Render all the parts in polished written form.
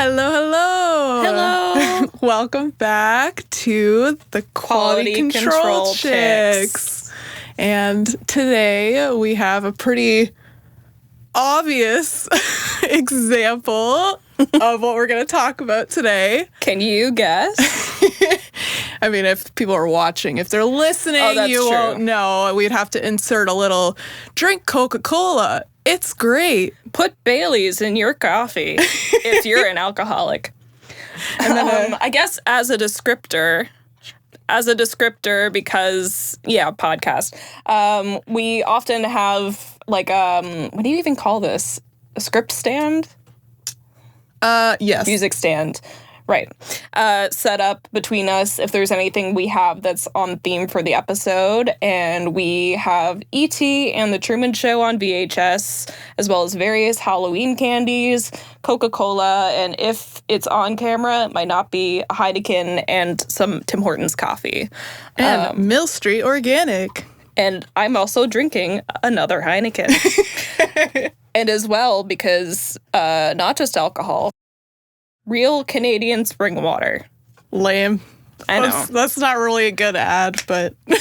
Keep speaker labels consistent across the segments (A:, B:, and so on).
A: Hello, hello.
B: Hello.
A: Welcome back to the Quality Control Chicks. And today we have a pretty obvious example of what we're going to talk about today.
B: Can you guess?
A: I mean, if people are watching, if they're listening, you won't know. We'd have to insert a little drink Coca-Cola. It's great.
B: Put Baileys in your coffee if you're an alcoholic. And then, I guess as a descriptor, because, podcast, we often have, like, what do you even call this? A script stand?
A: Yes.
B: Music stand. Right. Set up between us if there's anything we have that's on theme for the episode. And we have E.T. and The Truman Show on VHS, as well as various Halloween candies, Coca-Cola, and if it's on camera, it might not be a Heineken and some Tim Hortons coffee.
A: And Mill Street Organic.
B: And I'm also drinking another Heineken. And as well, because not just alcohol, real Canadian spring water.
A: Lame.
B: I know.
A: That's not really a good ad, but...
B: You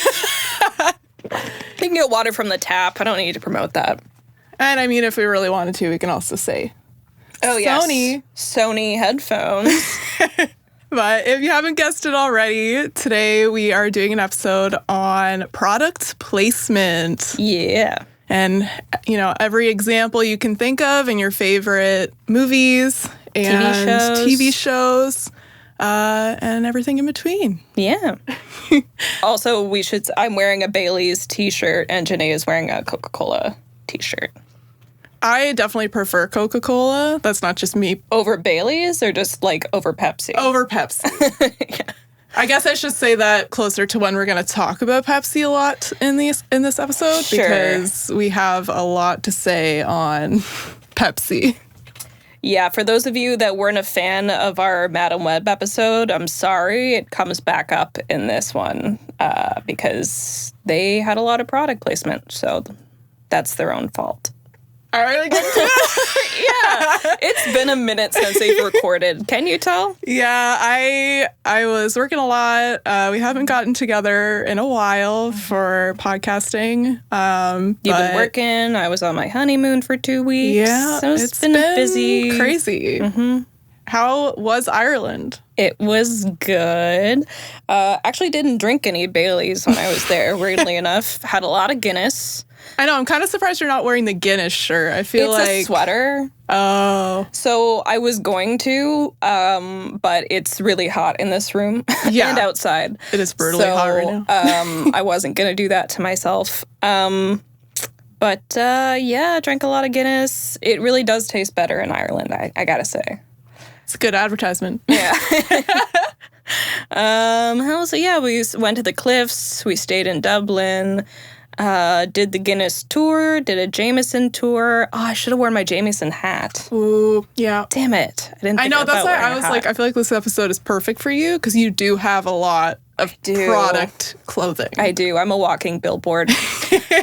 B: can get water from the tap. I don't need to promote that.
A: And I mean, if we really wanted to, we can also say...
B: Oh, yes. Sony headphones.
A: But if you haven't guessed it already, today we are doing an episode on product placement.
B: Yeah.
A: And, you know, every example you can think of in your favorite movies... and TV shows, and everything in between.
B: Yeah. Also, I'm wearing a Bailey's t-shirt, and Janae is wearing a Coca-Cola t-shirt.
A: I definitely prefer Coca-Cola. That's not just me.
B: Over Bailey's, or just, like, over Pepsi?
A: Over Pepsi. Yeah. I guess I should say that closer to when we're going to talk about Pepsi a lot in this episode,
B: sure.
A: Because we have a lot to say on Pepsi.
B: Yeah, for those of you that weren't a fan of our Madam Web episode, I'm sorry. It comes back up in this one because they had a lot of product placement, so that's their own fault.
A: All right, I get to it.
B: Yeah, it's been a minute since they've recorded. Can you tell?
A: Yeah, I was working a lot. We haven't gotten together in a while for podcasting.
B: You've been working. I was on my honeymoon for 2 weeks.
A: Yeah,
B: so it's been busy.
A: Crazy. Mm-hmm. How was Ireland?
B: It was good. Actually didn't drink any Baileys when I was there, weirdly enough. Had a lot of Guinness.
A: I know. I'm kind of surprised you're not wearing the Guinness shirt. I feel like...
B: It's a sweater.
A: Oh.
B: So I was going to, but it's really hot in this room and outside.
A: It is brutally hot right now.
B: I wasn't going to do that to myself. Drank a lot of Guinness. It really does taste better in Ireland, I gotta say.
A: It's a good advertisement.
B: Yeah. We went to the Cliffs. We stayed in Dublin. Did the Guinness tour, did a Jameson tour. Oh, I should have worn my Jameson hat.
A: Ooh, yeah.
B: Damn it.
A: I know, that's why I was like, I feel like this episode is perfect for you because you do have a lot of product clothing.
B: I do. I'm a walking billboard.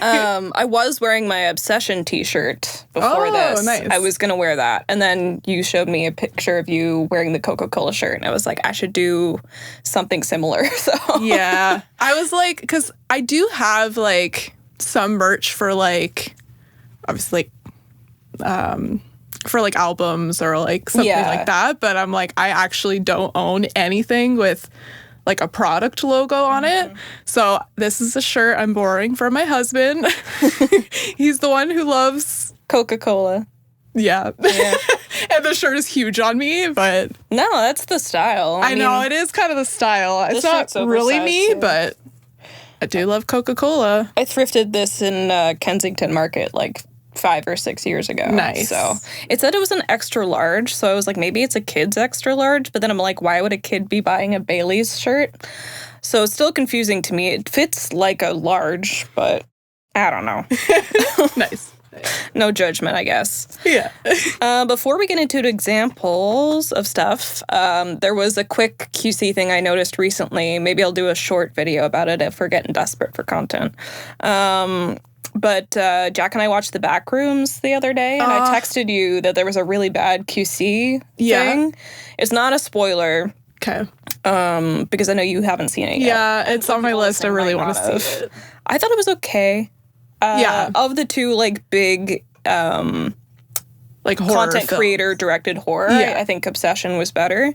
B: I was wearing my Obsession t-shirt before this.
A: Nice.
B: I was going to wear that. And then you showed me a picture of you wearing the Coca-Cola shirt. And I was like, I should do something similar. So
A: yeah. I was like, because I do have like some merch for like, obviously for like albums or like something like that. But I'm like, I actually don't own anything with like a product logo on it. So this is a shirt I'm borrowing from my husband. He's the one who loves
B: Coca-Cola.
A: Yeah. And the shirt is huge on me, but...
B: No, that's the style.
A: I know, it is kind of the style. It's not really me, but I do love Coca-Cola.
B: I thrifted this in Kensington Market like 5 or 6 years ago.
A: Nice.
B: So it said it was an extra large, so I was like, maybe it's a kid's extra large, but then I'm like, why would a kid be buying a Bailey's shirt? So it's still confusing to me. It fits like a large, but I don't know.
A: Nice.
B: No judgment, I guess.
A: Yeah.
B: Before we get into examples of stuff, there was a quick QC thing I noticed recently. Maybe I'll do a short video about it if we're getting desperate for content. But Jack and I watched The Backrooms the other day, and I texted you that there was a really bad QC thing. It's not a spoiler.
A: Okay.
B: Because I know you haven't seen it yet.
A: Yeah, it's on my list. I really want to see it.
B: I thought it was okay. Of the two, like, big...
A: like horror
B: content creator directed horror. I think Obsession was better.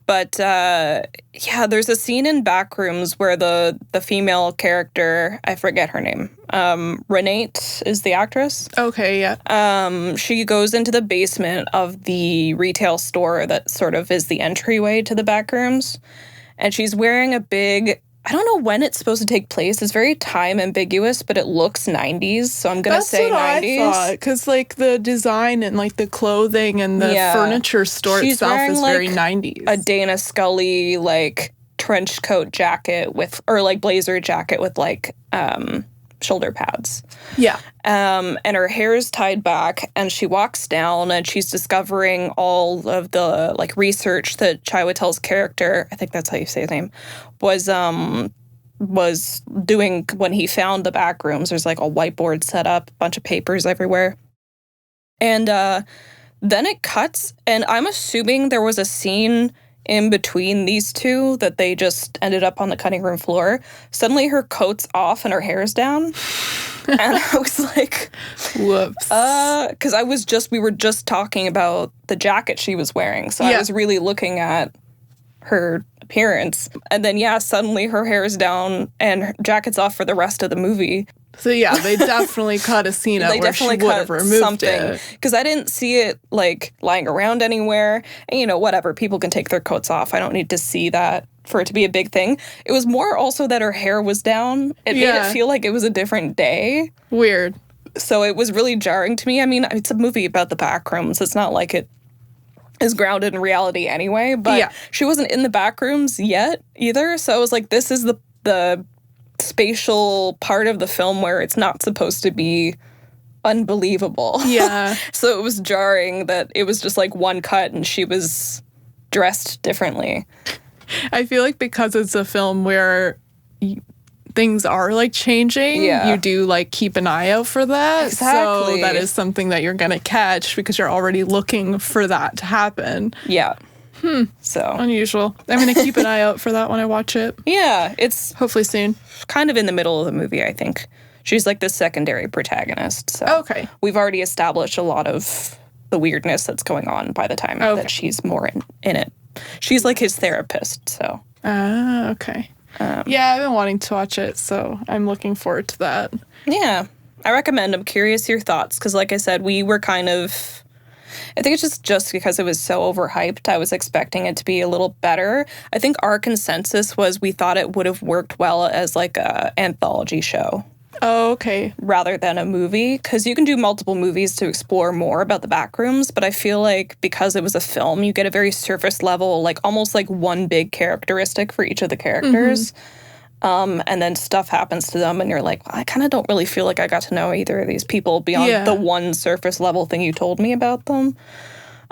B: But there's a scene in Backrooms where the female character, I forget her name, Renate is the actress.
A: Okay, yeah.
B: She goes into the basement of the retail store that sort of is the entryway to the Backrooms, and she's wearing a big... I don't know when it's supposed to take place. It's very time ambiguous, but it looks 90s, so I'm going to say 90s. That's what I thought,
A: because, like, the design and, like, the clothing and the furniture store itself is very 90s.
B: A Dana Scully, like, trench coat jacket with, or, like, blazer jacket with, like, shoulder pads.
A: Yeah.
B: And her hair is tied back, and she walks down, and she's discovering all of the, like, research that Chiwetel's character, I think that's how you say his name, was doing when he found the back rooms. There's, like, a whiteboard set up, a bunch of papers everywhere. And then it cuts, and I'm assuming there was a scene in between these two that they just ended up on the cutting room floor. Suddenly her coat's off and her hair's down. And I was like,
A: whoops.
B: Because we were just talking about the jacket she was wearing. So I was really looking at her appearance. And then, suddenly her hair is down and her jacket's off for the rest of the movie.
A: So, they definitely cut a scene out where she would have removed something. It.
B: Because I didn't see it, like, lying around anywhere. And, whatever. People can take their coats off. I don't need to see that for it to be a big thing. It was more also that her hair was down. It made it feel like it was a different day.
A: Weird.
B: So it was really jarring to me. I mean, it's a movie about the backrooms. It's not like it is grounded in reality anyway. But she wasn't in the backrooms yet either. So I was like, this is the spatial part of the film where it's not supposed to be unbelievable.
A: Yeah.
B: So it was jarring that it was just like one cut and she was dressed differently.
A: I feel like because it's a film where things are like changing, you do like keep an eye out for that.
B: Exactly.
A: So that is something that you're going to catch because you're already looking for that to happen.
B: Yeah. So
A: unusual. I'm going to keep an eye out for that when I watch it.
B: Yeah, it's
A: hopefully soon.
B: Kind of in the middle of the movie, I think. She's like the secondary protagonist. So we've already established a lot of the weirdness that's going on by the time that she's more in it. She's like his therapist, so.
A: Okay. Yeah, I've been wanting to watch it, so I'm looking forward to that.
B: Yeah, I recommend. I'm curious your thoughts, because like I said, we were kind of... I think it's just because it was so overhyped, I was expecting it to be a little better. I think our consensus was we thought it would have worked well as like a anthology show.
A: Oh, okay.
B: Rather than a movie, because you can do multiple movies to explore more about the backrooms, but I feel like because it was a film, you get a very surface level, like almost like one big characteristic for each of the characters. And then stuff happens to them and you're like, well, I kind of don't really feel like I got to know either of these people beyond the one surface level thing you told me about them.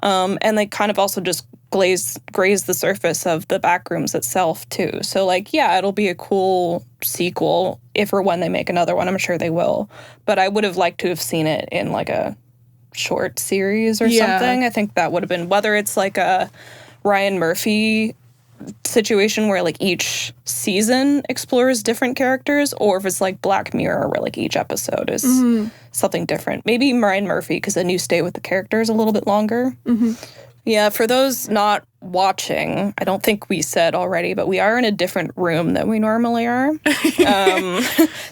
B: And they kind of also just graze the surface of the backrooms itself too. So like, it'll be a cool sequel if or when they make another one. I'm sure they will. But I would have liked to have seen it in like a short series or something. I think that would have been, whether it's like a Ryan Murphy situation where like each season explores different characters, or if it's like Black Mirror where like each episode is something different. Maybe Ryan Murphy, because then you stay with the characters a little bit longer. Yeah, for those not watching, I don't think we said already, but we are in a different room than we normally are.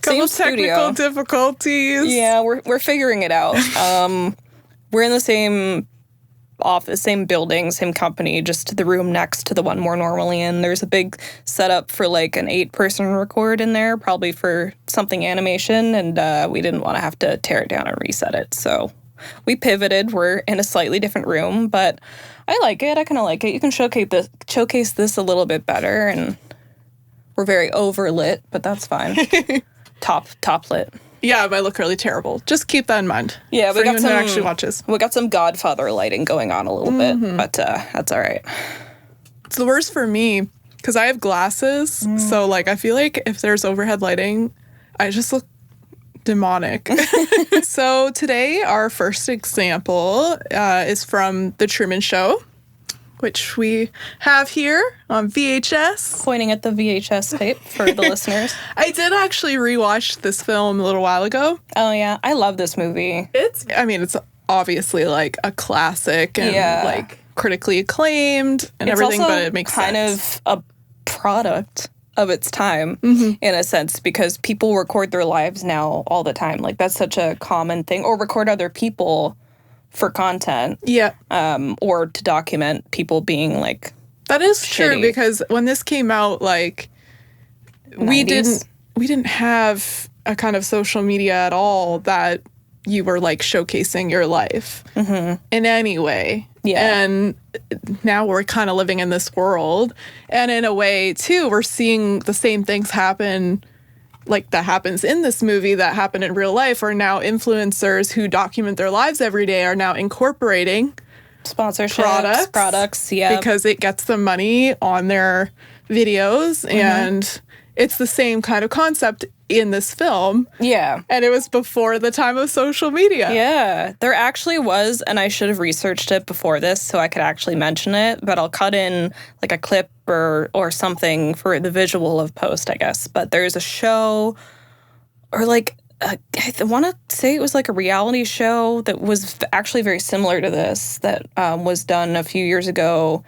A: Couple technical difficulties.
B: Yeah, we're figuring it out. We're in the same office, same building, same company, just the room next to the one we're normally in. There's a big setup for like an 8-person record in there, probably for something animation, and we didn't want to have to tear it down and reset it, so we pivoted. We're in a slightly different room, but I like it. I kind of like it. You can showcase this a little bit better, and we're very overlit, but that's fine. top lit.
A: Yeah, it might look really terrible. Just keep that in mind.
B: Yeah,
A: for anyone who actually watches.
B: We got some Godfather lighting going on a little bit, but that's all right.
A: It's the worst for me because I have glasses, so like I feel like if there's overhead lighting, I just look demonic. So today, our first example is from The Truman Show, which we have here on VHS.
B: Pointing at the VHS tape for the listeners.
A: I did actually rewatch this film a little while ago.
B: Oh, yeah. I love this movie.
A: It's obviously like a classic and like critically acclaimed and everything, but it makes
B: kind
A: sense.
B: of a product of its time in a sense, because people record their lives now all the time. Like, that's such a common thing. Or record other people for content.
A: Yeah.
B: Or to document people being like
A: that is
B: shitty.
A: True, because when this came out, like
B: 90s?
A: we didn't have a kind of social media at all that you were like showcasing your life in any way.
B: Yeah.
A: And now we're kind of living in this world. And in a way, too, we're seeing the same things happen, like that happens in this movie that happen in real life, where now influencers who document their lives every day are now incorporating
B: sponsorships, products, yeah.
A: Because it gets them money on their videos. And it's the same kind of concept in this film.
B: Yeah.
A: And it was before the time of social media.
B: Yeah. There actually was, and I should have researched it before this so I could actually mention it, but I'll cut in like a clip or something for the visual of post, I guess. But there's a show, or like, I want to say it was like a reality show that was actually very similar to this that was done a few years ago.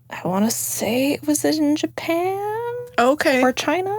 B: I want to say it was in Japan.
A: Okay.
B: Or China.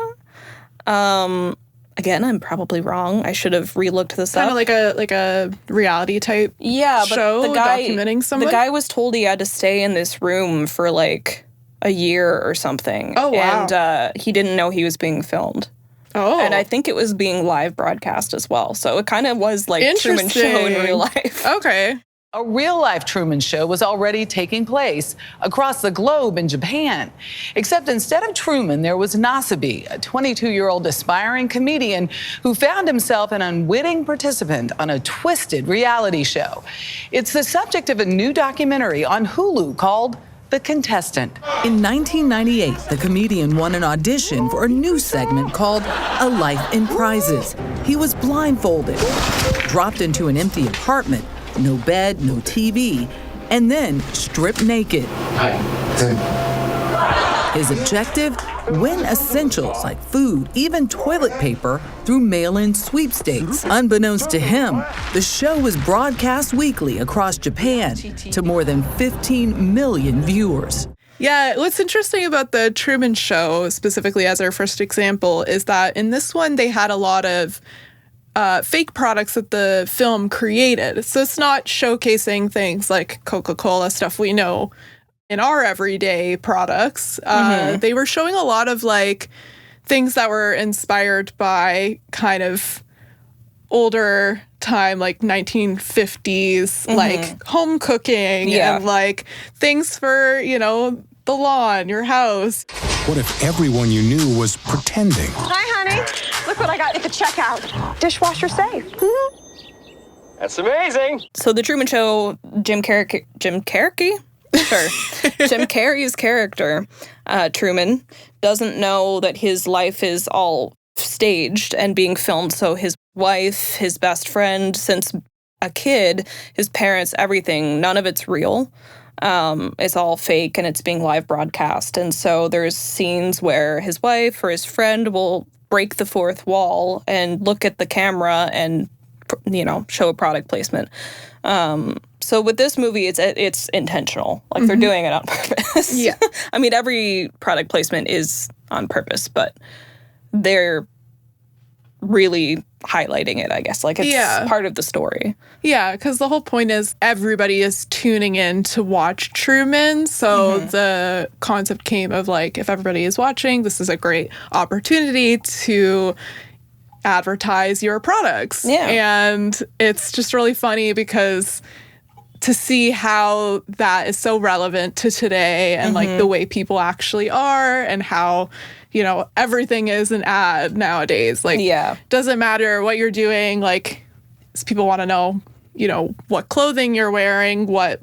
B: Again, I'm probably wrong. I should have re-looked this up.
A: Kind of like a reality type show,
B: but the guy,
A: documenting someone?
B: The guy was told he had to stay in this room for like a year or something.
A: Oh, wow.
B: And he didn't know he was being filmed.
A: Oh.
B: And I think it was being live broadcast as well. So it kind of was like Truman Show in real life.
A: Okay.
C: A real-life Truman Show was already taking place across the globe in Japan. Except instead of Truman, there was Nasabi, a 22-year-old aspiring comedian who found himself an unwitting participant on a twisted reality show. It's the subject of a new documentary on Hulu called The Contestant.
D: In 1998, the comedian won an audition for a new segment called A Life in Prizes. He was blindfolded, dropped into an empty apartment, no bed, no TV, and then stripped naked. His objective? Win essentials like food, even toilet paper, through mail-in sweepstakes. Unbeknownst to him, the show was broadcast weekly across Japan to more than 15 million viewers.
A: Yeah, what's interesting about the Truman Show, specifically as our first example, is that in this one they had a lot of fake products that the film created. So it's not showcasing things like Coca-Cola, stuff we know in our everyday products. They were showing a lot of like things that were inspired by kind of older time, like 1950s, like home cooking and like things for, the lawn, your house.
E: What if everyone you knew was pretending?
F: Hi, honey. Look what I got at the checkout. Dishwasher safe.
G: That's amazing.
B: So the Truman Show, Jim Carrey? Sure. Jim Carrey's character, Truman, doesn't know that his life is all staged and being filmed. So his wife, his best friend, since a kid, his parents, everything, none of it's real. It's all fake and it's being live broadcast. And so there's scenes where his wife or his friend will break the fourth wall and look at the camera and, show a product placement. So with this movie, it's intentional. Like they're doing it on purpose.
A: Yeah.
B: I mean, every product placement is on purpose, but they're really highlighting it, I guess. Like it's part of the story.
A: Yeah, because the whole point is everybody is tuning in to watch Truman. So the concept came of like, if everybody is watching, this is a great opportunity to advertise your products.
B: Yeah.
A: And it's just really funny because to see how that is so relevant to today and like the way people actually are and how, everything is an ad nowadays. Like, doesn't matter what you're doing. Like, people want to know, what clothing you're wearing, what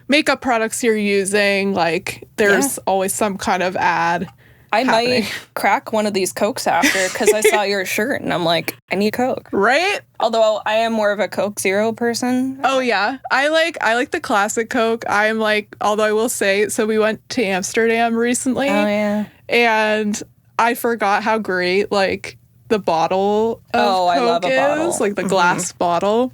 A: makeup products you're using. Like, there's always some kind of ad
B: I
A: happening.
B: might crack one of these Cokes after because I saw your shirt and I'm like, I need Coke.
A: Right?
B: Although I am more of a Coke Zero person.
A: Oh yeah, I like the classic Coke. I'm like, although I will say, so we went to Amsterdam recently.
B: Oh yeah.
A: And I forgot how great like the bottle of Coke
B: I love a bottle.
A: like the glass bottle.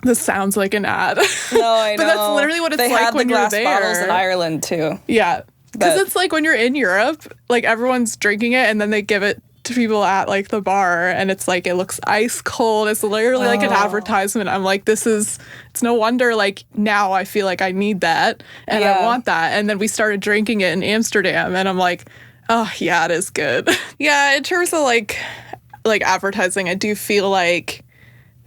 A: This sounds like an ad.
B: No, I know.
A: But that's literally what it's
B: they
A: like
B: had
A: when
B: the
A: you're
B: glass bottles in
A: there.
B: Ireland too.
A: Yeah, because
B: But-
A: it's like when you're in Europe, like everyone's drinking it and then they give it to people at like the bar and it's like it looks ice cold. It's literally like an advertisement. I'm like, it's no wonder like now I feel like I need that and I want that. And then we started drinking it in Amsterdam and I'm like, oh yeah, it is good. Yeah, in terms of like advertising, I do feel like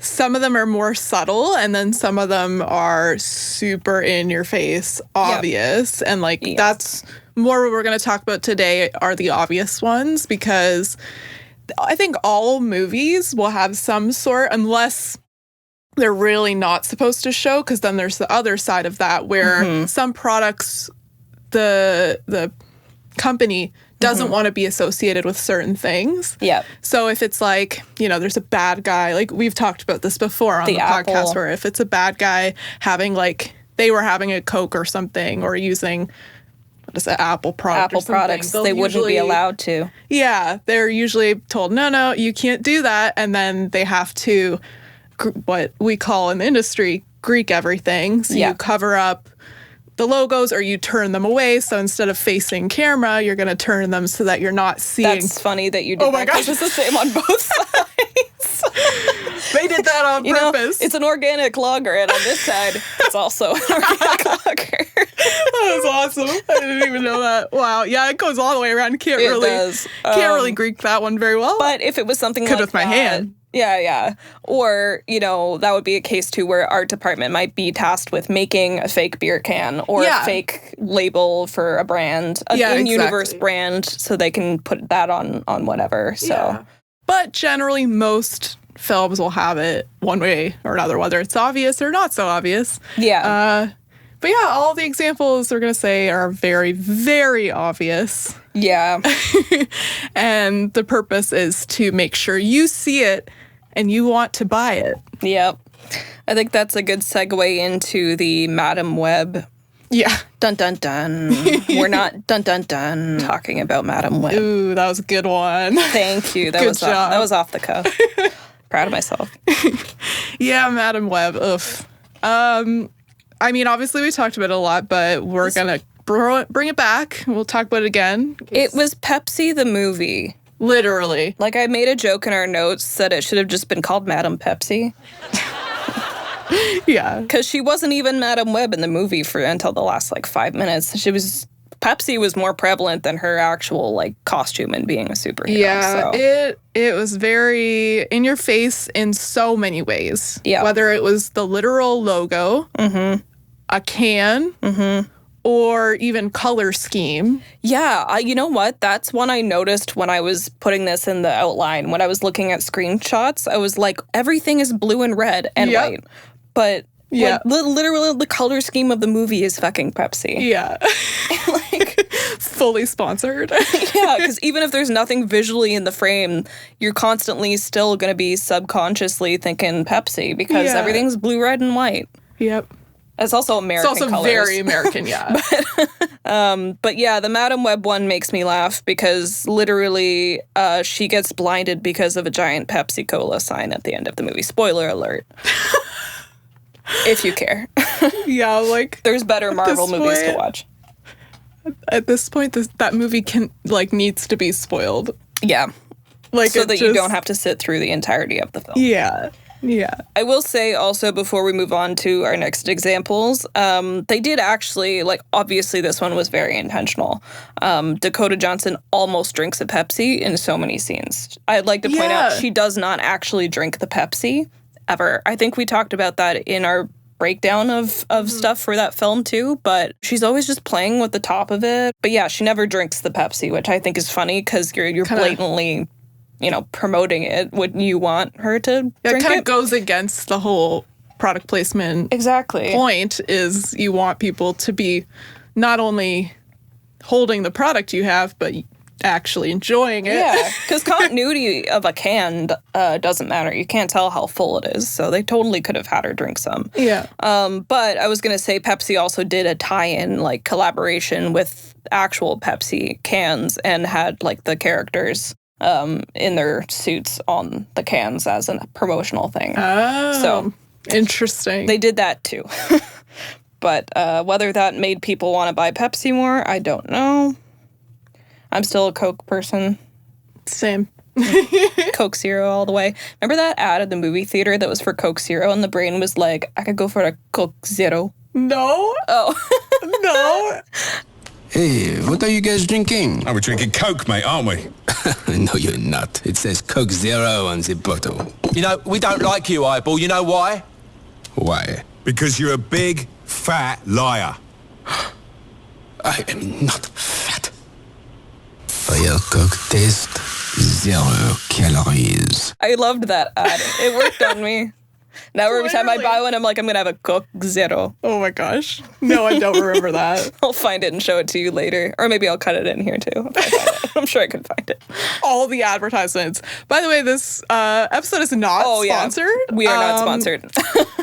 A: some of them are more subtle and then some of them are super in your face, obvious. And like that's more what we're going to talk about today are the obvious ones, because I think all movies will have some sort, unless they're really not supposed to show, because then there's the other side of that where some products, the company doesn't want to be associated with certain things.
B: Yeah.
A: So if it's like, there's a bad guy, like we've talked about this before on the podcast, where if it's a bad guy having like, they were having a Coke or something or using, what is it, Apple product
B: Apple products, they wouldn't be allowed to.
A: Yeah. They're usually told, no, you can't do that. And then they have to, what we call in the industry, Greek everything. So you cover up the logos or you turn them away. So instead of facing camera, you're going to turn them so that you're not seeing.
B: That's funny that you did that.
A: My gosh.
B: It's the same on both sides.
A: They did that on purpose.
B: It's an organic lager, and on this side, it's also an organic lager.
A: That was awesome. I didn't even know that. Wow. Yeah, it goes all the way around. Can't really Greek that one very well.
B: But if it was something
A: Could
B: like
A: with my
B: that,
A: hand.
B: Yeah. Or, that would be a case too where art department might be tasked with making a fake beer can or a fake label for a brand, an in-universe brand, so they can put that on whatever. So,
A: yeah. But generally, most films will have it one way or another, whether it's obvious or not so obvious.
B: Yeah.
A: But yeah, all the examples we're going to say are very, very obvious.
B: Yeah.
A: And the purpose is to make sure you see it and you want to buy it.
B: Yep. I think that's a good segue into the Madam Web.
A: Yeah.
B: Dun, dun, dun. We're not dun, dun, dun talking about Madam Web.
A: Ooh, that was a good one.
B: Thank you. That was off the cuff. Proud of myself.
A: Yeah, Madam Web. Oof. I mean, obviously we talked about it a lot, but we're going to bring it back. We'll talk about it again.
B: It was Pepsi the movie.
A: Literally.
B: Like, I made a joke in our notes that it should have just been called Madam Pepsi.
A: Yeah.
B: Because she wasn't even Madam Web in the movie until the last, 5 minutes. Pepsi was more prevalent than her actual, costume and being a superhero.
A: Yeah,
B: so.
A: It was very in your face in so many ways.
B: Yeah.
A: Whether it was the literal logo, a can, or even color scheme.
B: Yeah, you know what? That's one I noticed when I was putting this in the outline. When I was looking at screenshots, I was like, everything is blue and red and white. But literally the color scheme of the movie is fucking Pepsi.
A: Yeah. Fully sponsored.
B: Yeah, because even if there's nothing visually in the frame, you're constantly still going to be subconsciously thinking Pepsi because everything's blue, red, and white.
A: Yep.
B: It's also American
A: It's also
B: colors.
A: very American, yeah.
B: But yeah, the Madam Web one makes me laugh because literally she gets blinded because of a giant Pepsi Cola sign at the end of the movie. Spoiler alert. If you care.
A: Yeah,
B: there's better Marvel movies to watch.
A: At this point, that movie needs to be spoiled.
B: Yeah. So that you don't have to sit through the entirety of the film.
A: Yeah. Yeah.
B: I will say also before we move on to our next examples, they did actually, obviously this one was very intentional. Dakota Johnson almost drinks a Pepsi in so many scenes. I'd like to point out she does not actually drink the Pepsi ever. I think we talked about that in our breakdown of stuff for that film too, but she's always just playing with the top of it. But yeah, she never drinks the Pepsi, which I think is funny because you're blatantly promoting it when you want her to drink it.
A: It kind of goes against the whole product placement point is you want people to be not only holding the product you have, but actually enjoying it.
B: Yeah, because continuity of a can doesn't matter. You can't tell how full it is, so they totally could have had her drink some.
A: Yeah.
B: But I was going to say Pepsi also did a tie-in, like, collaboration with actual Pepsi cans and had, like, the characters in their suits on the cans as a promotional thing.
A: Oh,
B: so
A: interesting.
B: They did that, too. But whether that made people want to buy Pepsi more, I don't know. I'm still a Coke person.
A: Same.
B: Coke Zero all the way. Remember that ad at the movie theater that was for Coke Zero and the brain was like, I could go for a Coke Zero?
A: No.
B: Oh.
A: No.
H: Hey, what are you guys drinking?
E: Oh, we're drinking Coke, mate, aren't we?
H: No, you're not. It says Coke Zero on the bottle.
I: You know, we don't like you, Eyeball. You know why?
H: Why?
E: Because you're a big, fat liar.
H: I am not fat. For your Coke taste, 0 calories.
B: I loved that ad. It worked on me. Now every time I buy one, I'm like, I'm going to have a Coke Zero.
A: Oh my gosh. No, I don't remember that.
B: I'll find it and show it to you later. Or maybe I'll cut it in here too. If I find it. I'm sure I can find it.
A: All the advertisements. By the way, this episode is not sponsored.
B: Yeah. We are not sponsored.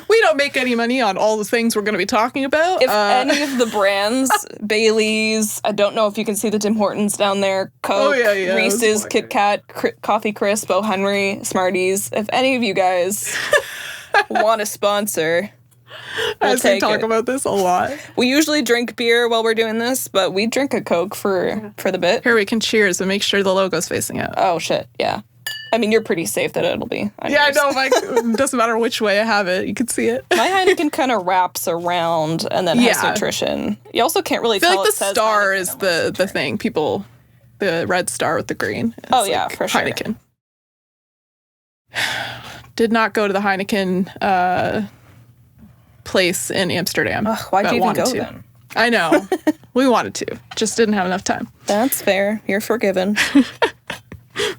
A: We don't make any money on all the things we're going to be talking about.
B: If any of the brands, Bailey's, I don't know if you can see the Tim Hortons down there, Coke, Reese's, Kit Kat, Coffee Crisp, O. Henry, Smarties, if any of you guys want to sponsor,
A: we'll we talk about this a lot.
B: We usually drink beer while we're doing this, but we drink a Coke for the bit.
A: Here we can cheers and make sure the logo's facing out.
B: Oh, shit, yeah. I mean, you're pretty safe that it'll be.
A: Yeah, I know. It doesn't matter which way I have it. You can see it.
B: My Heineken kind of wraps around and then has nutrition. You also can't really tell.
A: I feel like the star is the thing. People, the red star with the green.
B: Oh, yeah, for sure.
A: Heineken. Did not go to the Heineken place in Amsterdam.
B: Why'd you even go then?
A: I know. We wanted to. Just didn't have enough time.
B: That's fair. You're forgiven.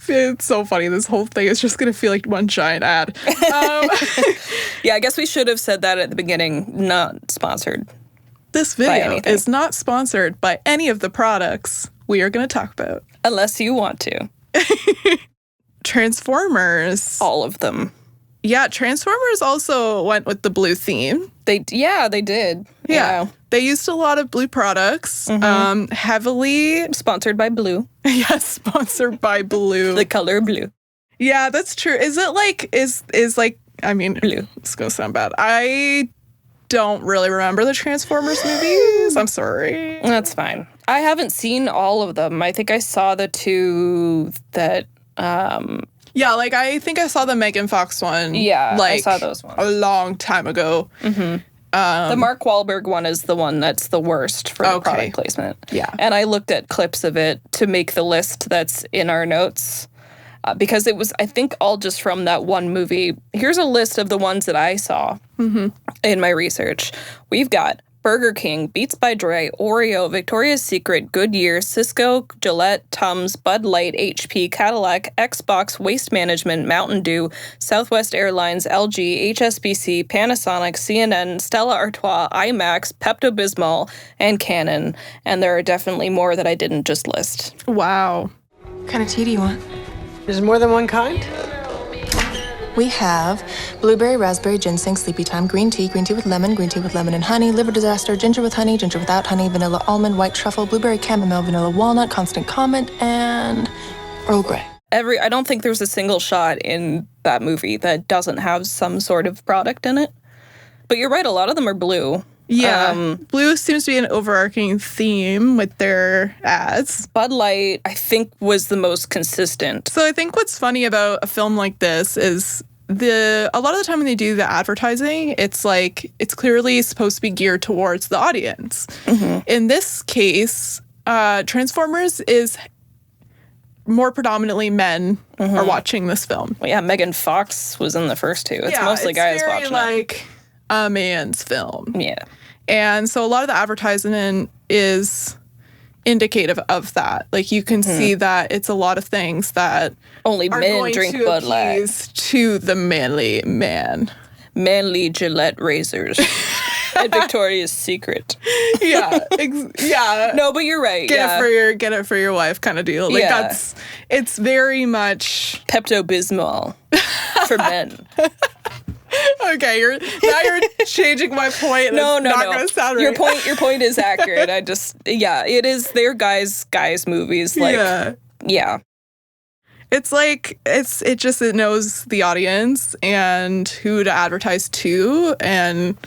A: It's so funny. This whole thing is just going to feel like one giant ad.
B: Yeah, I guess we should have said that at the beginning. Not sponsored.
A: This video is not sponsored by any of the products we are going to talk about.
B: Unless you want to.
A: Transformers.
B: All of them.
A: Yeah, Transformers also went with the blue theme.
B: They did. Yeah.
A: They used a lot of blue products, heavily...
B: Sponsored by blue.
A: Yes, sponsored by blue.
B: The color blue.
A: Yeah, that's true. Is it like, is like, I mean,
B: blue.
A: It's going to sound bad. I don't really remember the Transformers movies. I'm sorry.
B: That's fine. I haven't seen all of them. I think I saw the two that...
A: Yeah, like I think I saw the Megan Fox one.
B: Yeah,
A: like,
B: I saw those ones
A: a long time ago.
B: Mm-hmm. The Mark Wahlberg one is the one that's the worst for the product placement.
A: Yeah,
B: and I looked at clips of it to make the list that's in our notes because it was, I think, all just from that one movie. Here's a list of the ones that I saw in my research. We've got Burger King, Beats by Dre, Oreo, Victoria's Secret, Goodyear, Cisco, Gillette, Tums, Bud Light, HP, Cadillac, Xbox, Waste Management, Mountain Dew, Southwest Airlines, LG, HSBC, Panasonic, CNN, Stella Artois, IMAX, Pepto-Bismol, and Canon. And there are definitely more that I didn't just list.
A: Wow.
J: What kind of tea do you want?
K: There's more than one kind?
J: We have blueberry, raspberry, ginseng, sleepy time, green tea with lemon and honey, liver disaster, ginger with honey, ginger without honey, vanilla almond, white truffle, blueberry chamomile, vanilla walnut, constant comet, and Earl Grey.
B: I don't think there's a single shot in that movie that doesn't have some sort of product in it. But you're right, a lot of them are blue.
A: Yeah, blue seems to be an overarching theme with their ads.
B: Bud Light, I think, was the most consistent.
A: So I think what's funny about a film like this is a lot of the time when they do the advertising, it's like it's clearly supposed to be geared towards the audience. Mm-hmm. In this case, Transformers is more predominantly men are watching this film.
B: Well, yeah, Megan Fox was in the first two. It's mostly guys watching it.
A: Like a man's film.
B: Yeah.
A: And so a lot of the advertisement is indicative of that. Like you can see that it's a lot of things that
B: only men drink Bud Light
A: to the manly man.
B: Manly Gillette razors. And Victoria's Secret.
A: Yeah. Yeah.
B: No, but you're right.
A: Get it for your wife kind of deal. Like it's very much
B: Pepto-Bismol for men.
A: Okay, you're changing my point.
B: No.
A: Gonna sound right.
B: Your point is accurate. It is. They're guys movies. Like, yeah.
A: It's like it knows the audience and who to advertise to, and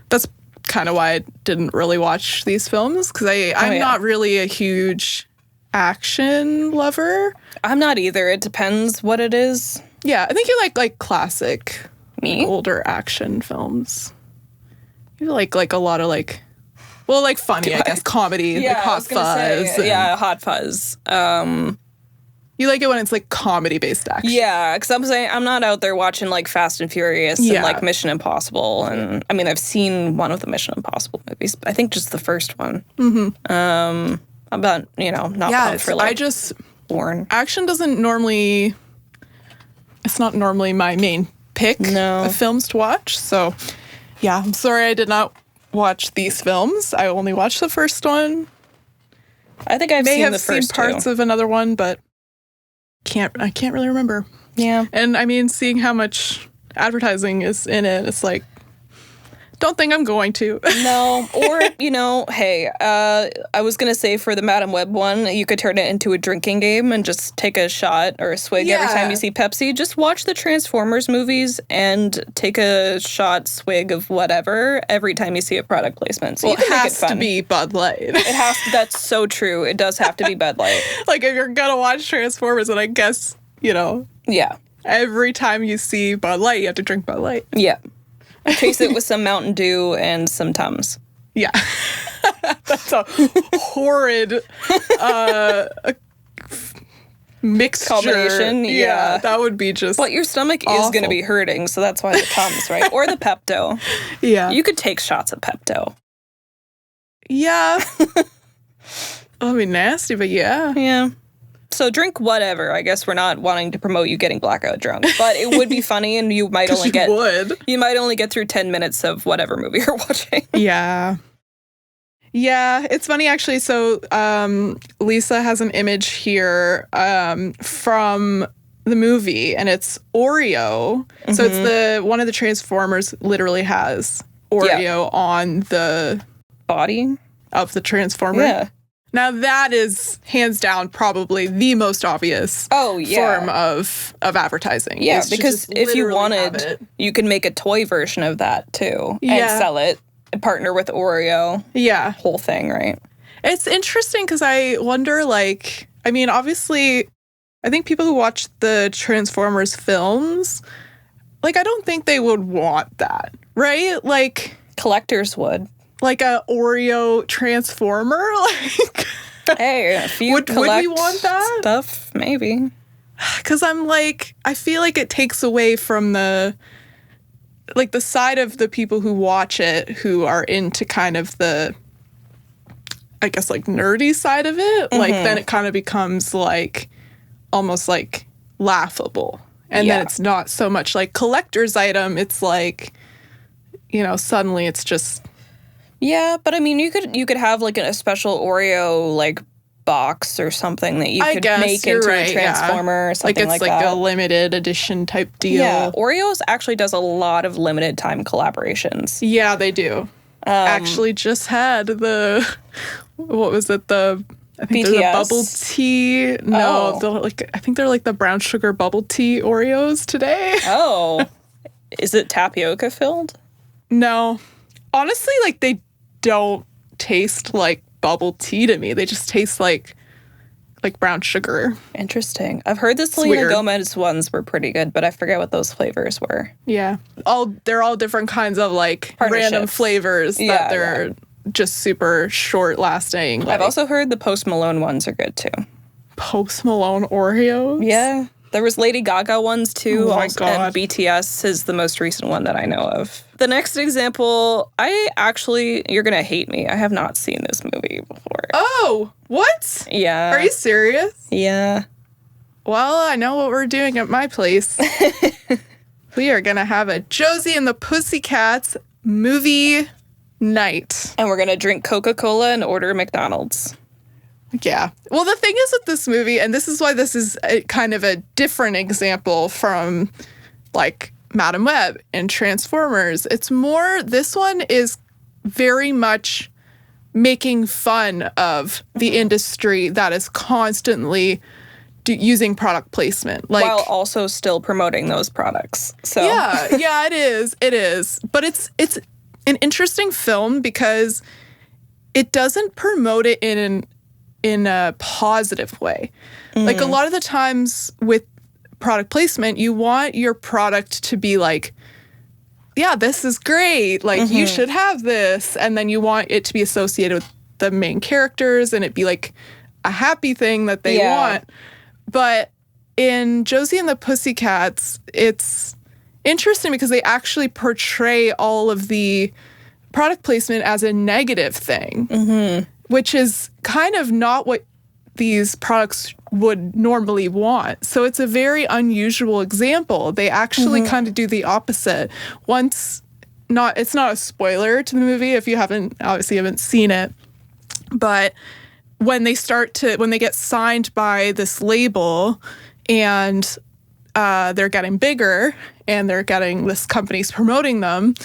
A: that's kind of why I didn't really watch these films, because I'm not really a huge action lover.
B: I'm not either. It depends what it is.
A: Yeah, I think you like classic, older action films. You like a lot of funny, I guess, comedy, like Hot Fuzz.
B: Hot Fuzz.
A: You like it when it's like comedy-based action.
B: Yeah, because I'm saying I'm not out there watching like Fast and Furious and like Mission Impossible. And I mean, I've seen one of the Mission Impossible movies. I think just the first one. Mm-hmm. I'm not pumped for like Bourne.
A: Action doesn't normally. It's not normally my main pick of films to watch. So, yeah, I'm sorry I did not watch these films. I only watched the first one.
B: I think I may have seen
A: parts of another one, but I can't really remember.
B: Yeah.
A: And I mean, seeing how much advertising is in it, it's like, don't think I'm going to.
B: No. Or, hey, I was going to say for the Madame Web one, you could turn it into a drinking game and just take a shot or a swig every time you see Pepsi. Just watch the Transformers movies and take a shot, swig of whatever every time you see a product placement. So
A: it has to be Bud Light.
B: That's so true. It does have to be Bud Light.
A: Like, if you're going to watch Transformers, and I guess,
B: Yeah.
A: every time you see Bud Light, you have to drink Bud Light.
B: Yeah. Chase it with some Mountain Dew and some Tums.
A: Yeah. That's a horrid mixture.
B: Combination. Yeah.
A: That would be just
B: But your stomach is going to be hurting, so that's why the Tums, right? Or the Pepto.
A: Yeah.
B: You could take shots of Pepto.
A: Yeah. That'd be nasty, but yeah.
B: Yeah. So drink whatever. I guess we're not wanting to promote you getting blackout drunk, but it would be funny, and you might only get through 10 minutes of whatever movie you're watching.
A: Yeah. Yeah, it's funny actually. So Lisa has an image here from the movie, and it's Oreo. Mm-hmm. So it's one of the Transformers literally has Oreo on the
B: body
A: of the Transformer.
B: Yeah.
A: Now that is hands down probably the most obvious form of advertising.
B: Yeah, because if you wanted, you could make a toy version of that too and sell it, and partner with Oreo.
A: Yeah.
B: Whole thing, right?
A: It's interesting because I wonder, obviously, I think people who watch the Transformers films, I don't think they would want that, right? Like,
B: collectors would.
A: Like a Oreo Transformer?
B: Hey, if you
A: would we want that?
B: Stuff, maybe.
A: Because I feel like it takes away from the side of the people who watch it who are into kind of the, I guess, nerdy side of it. Mm-hmm. Then it kind of becomes almost laughable. And then it's not so much collector's item. It's suddenly it's just...
B: Yeah, but I mean, you could have a special Oreo box or something that you could make into a Transformer or something like that.
A: It's a limited edition type deal.
B: Yeah, Oreos actually does a lot of limited time collaborations.
A: Yeah, they do. Actually, just had what was it? I think they're the bubble tea. No, I think they're the brown sugar bubble tea Oreos today.
B: Oh, is it tapioca filled?
A: No. Honestly, they don't taste like bubble tea to me. They just taste like brown sugar.
B: Interesting. I've heard the Selena Gomez ones were pretty good, but I forget what those flavors were.
A: Yeah. They're all different kinds of random flavors that they're just super short lasting.
B: I've also heard the Post Malone ones are good too.
A: Post Malone Oreos?
B: Yeah. There was Lady Gaga ones too.
A: Oh my God.
B: And BTS is the most recent one that I know of. The next example, you're going to hate me. I have not seen this movie before.
A: Oh, what?
B: Yeah.
A: Are you serious?
B: Yeah.
A: Well, I know what we're doing at my place. We are going to have a Josie and the Pussycats movie night.
B: And we're going to drink Coca-Cola and order McDonald's.
A: Yeah. Well, the thing is with this movie, and this is why this is kind of a different example from, like, Madame Web and Transformers. It's more, this one is very much making fun of the industry that is constantly using product placement. Like,
B: while also still promoting those products. So
A: yeah, it is. But it's an interesting film because it doesn't promote it in a positive way. Like, a lot of the times with product placement, you want your product to be like, yeah, this is great. Like, you should have this. And then you want it to be associated with the main characters and it be like a happy thing that they want. But in Josie and the Pussycats, it's interesting because they actually portray all of the product placement as a negative thing, which is kind of not what these products would normally want. So it's a very unusual example. They actually kind of do the opposite. It's not a spoiler to the movie if you haven't seen it, but when they get signed by this label and they're getting bigger and they're getting this company's promoting them,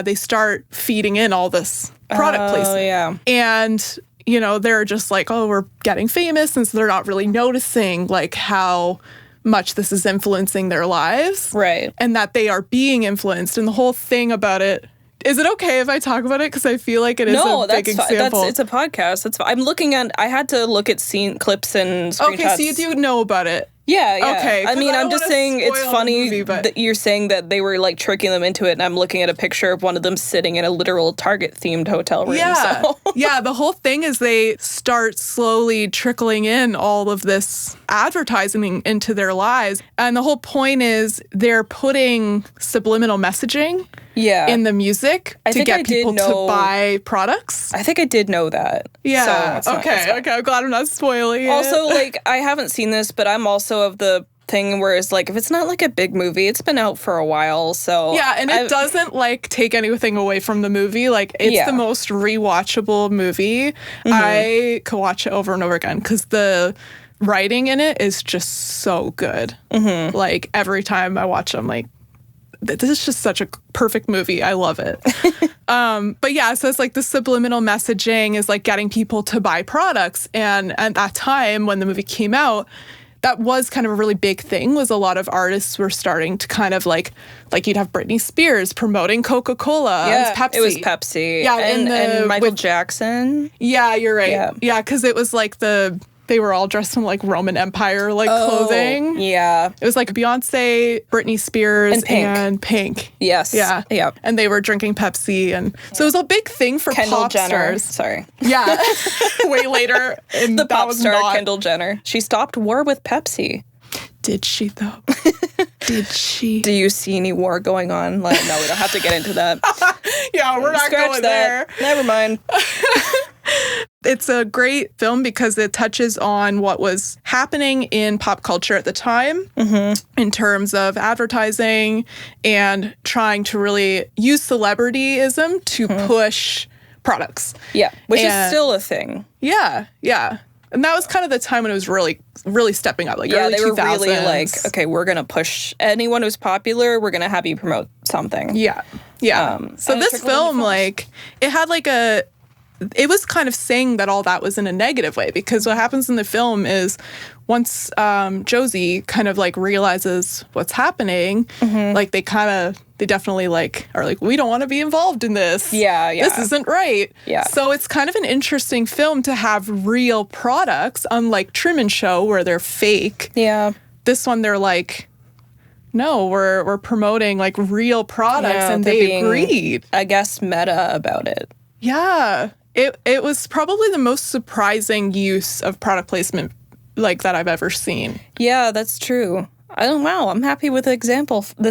A: they start feeding in all this product placement.
B: Yeah.
A: And, you know, they're just like, oh, we're getting famous. And so they're not really noticing like how much this is influencing their lives.
B: Right.
A: And that they are being influenced. And the whole thing about it, is it okay if I talk about it? Because I feel like it is a big example.
B: It's a podcast. That's fine. I had to look at clips and screenshots.
A: Okay, so you do know about it.
B: Yeah.
A: Okay.
B: I mean, I'm just saying it's funny that you're saying that they were like tricking them into it, and I'm looking at a picture of one of them sitting in a literal Target-themed hotel room.
A: Yeah.
B: So.
A: Yeah, the whole thing is they start slowly trickling in all of this advertising into their lives. And the whole point is they're putting subliminal messaging in the music to get people to buy products.
B: I think I did know that.
A: Yeah.
B: So
A: okay, I'm glad I'm not spoiling it.
B: Also, like, I haven't seen this, but I'm also of the thing where it's like, if it's not like a big movie, it's been out for a while, so...
A: Yeah, and it doesn't, like, take anything away from the movie. Like, it's the most rewatchable movie. I could watch it over and over again, because the writing in it is just so good. Like, every time I watch it, I'm like, this is just such a perfect movie. I love it. But yeah, so it's like the subliminal messaging is like getting people to buy products. And at that time when the movie came out, that was kind of a really big thing, was a lot of artists were starting to kind of like you'd have Britney Spears promoting Coca-Cola.
B: Yeah,
A: Pepsi.
B: It was Pepsi.
A: Yeah,
B: and Michael Jackson.
A: Yeah, you're right. Yeah, because it was like they were all dressed in like Roman Empire clothing.
B: Yeah.
A: It was like Beyonce, Britney Spears, and Pink.
B: Yes.
A: Yeah.
B: Yep.
A: And they were drinking Pepsi. And so it was a big thing for
B: Kendall
A: pop
B: Jenner.
A: stars.
B: Sorry.
A: Yeah. Way later. And
B: the pop star Kendall Jenner. She stopped war with Pepsi.
A: Did she though? Did she?
B: Do you see any war going on? Like, no, we don't have to get into that.
A: Yeah, we're not going there.
B: Never mind.
A: It's a great film because it touches on what was happening in pop culture at the time in terms of advertising and trying to really use celebrityism to push products.
B: Yeah, which is still a thing.
A: Yeah, yeah. And that was kind of the time when it was really, really stepping up. Like early
B: they
A: 2000s.
B: were really like, okay, we're going to push anyone who's popular. We're going to have you promote something.
A: Yeah. Yeah. So this film, like, it had like it was kind of saying that all that was in a negative way, because what happens in the film is once Josie kind of like realizes what's happening, like they definitely like are like, we don't want to be involved in this.
B: Yeah.
A: This isn't right.
B: Yeah.
A: So it's kind of an interesting film to have real products, unlike Truman Show where they're fake.
B: Yeah.
A: This one they're like, no, we're promoting like real products, and they agreed.
B: I guess meta about it.
A: Yeah. It was probably the most surprising use of product placement like that I've ever seen.
B: Yeah, that's true. Wow, I'm happy with this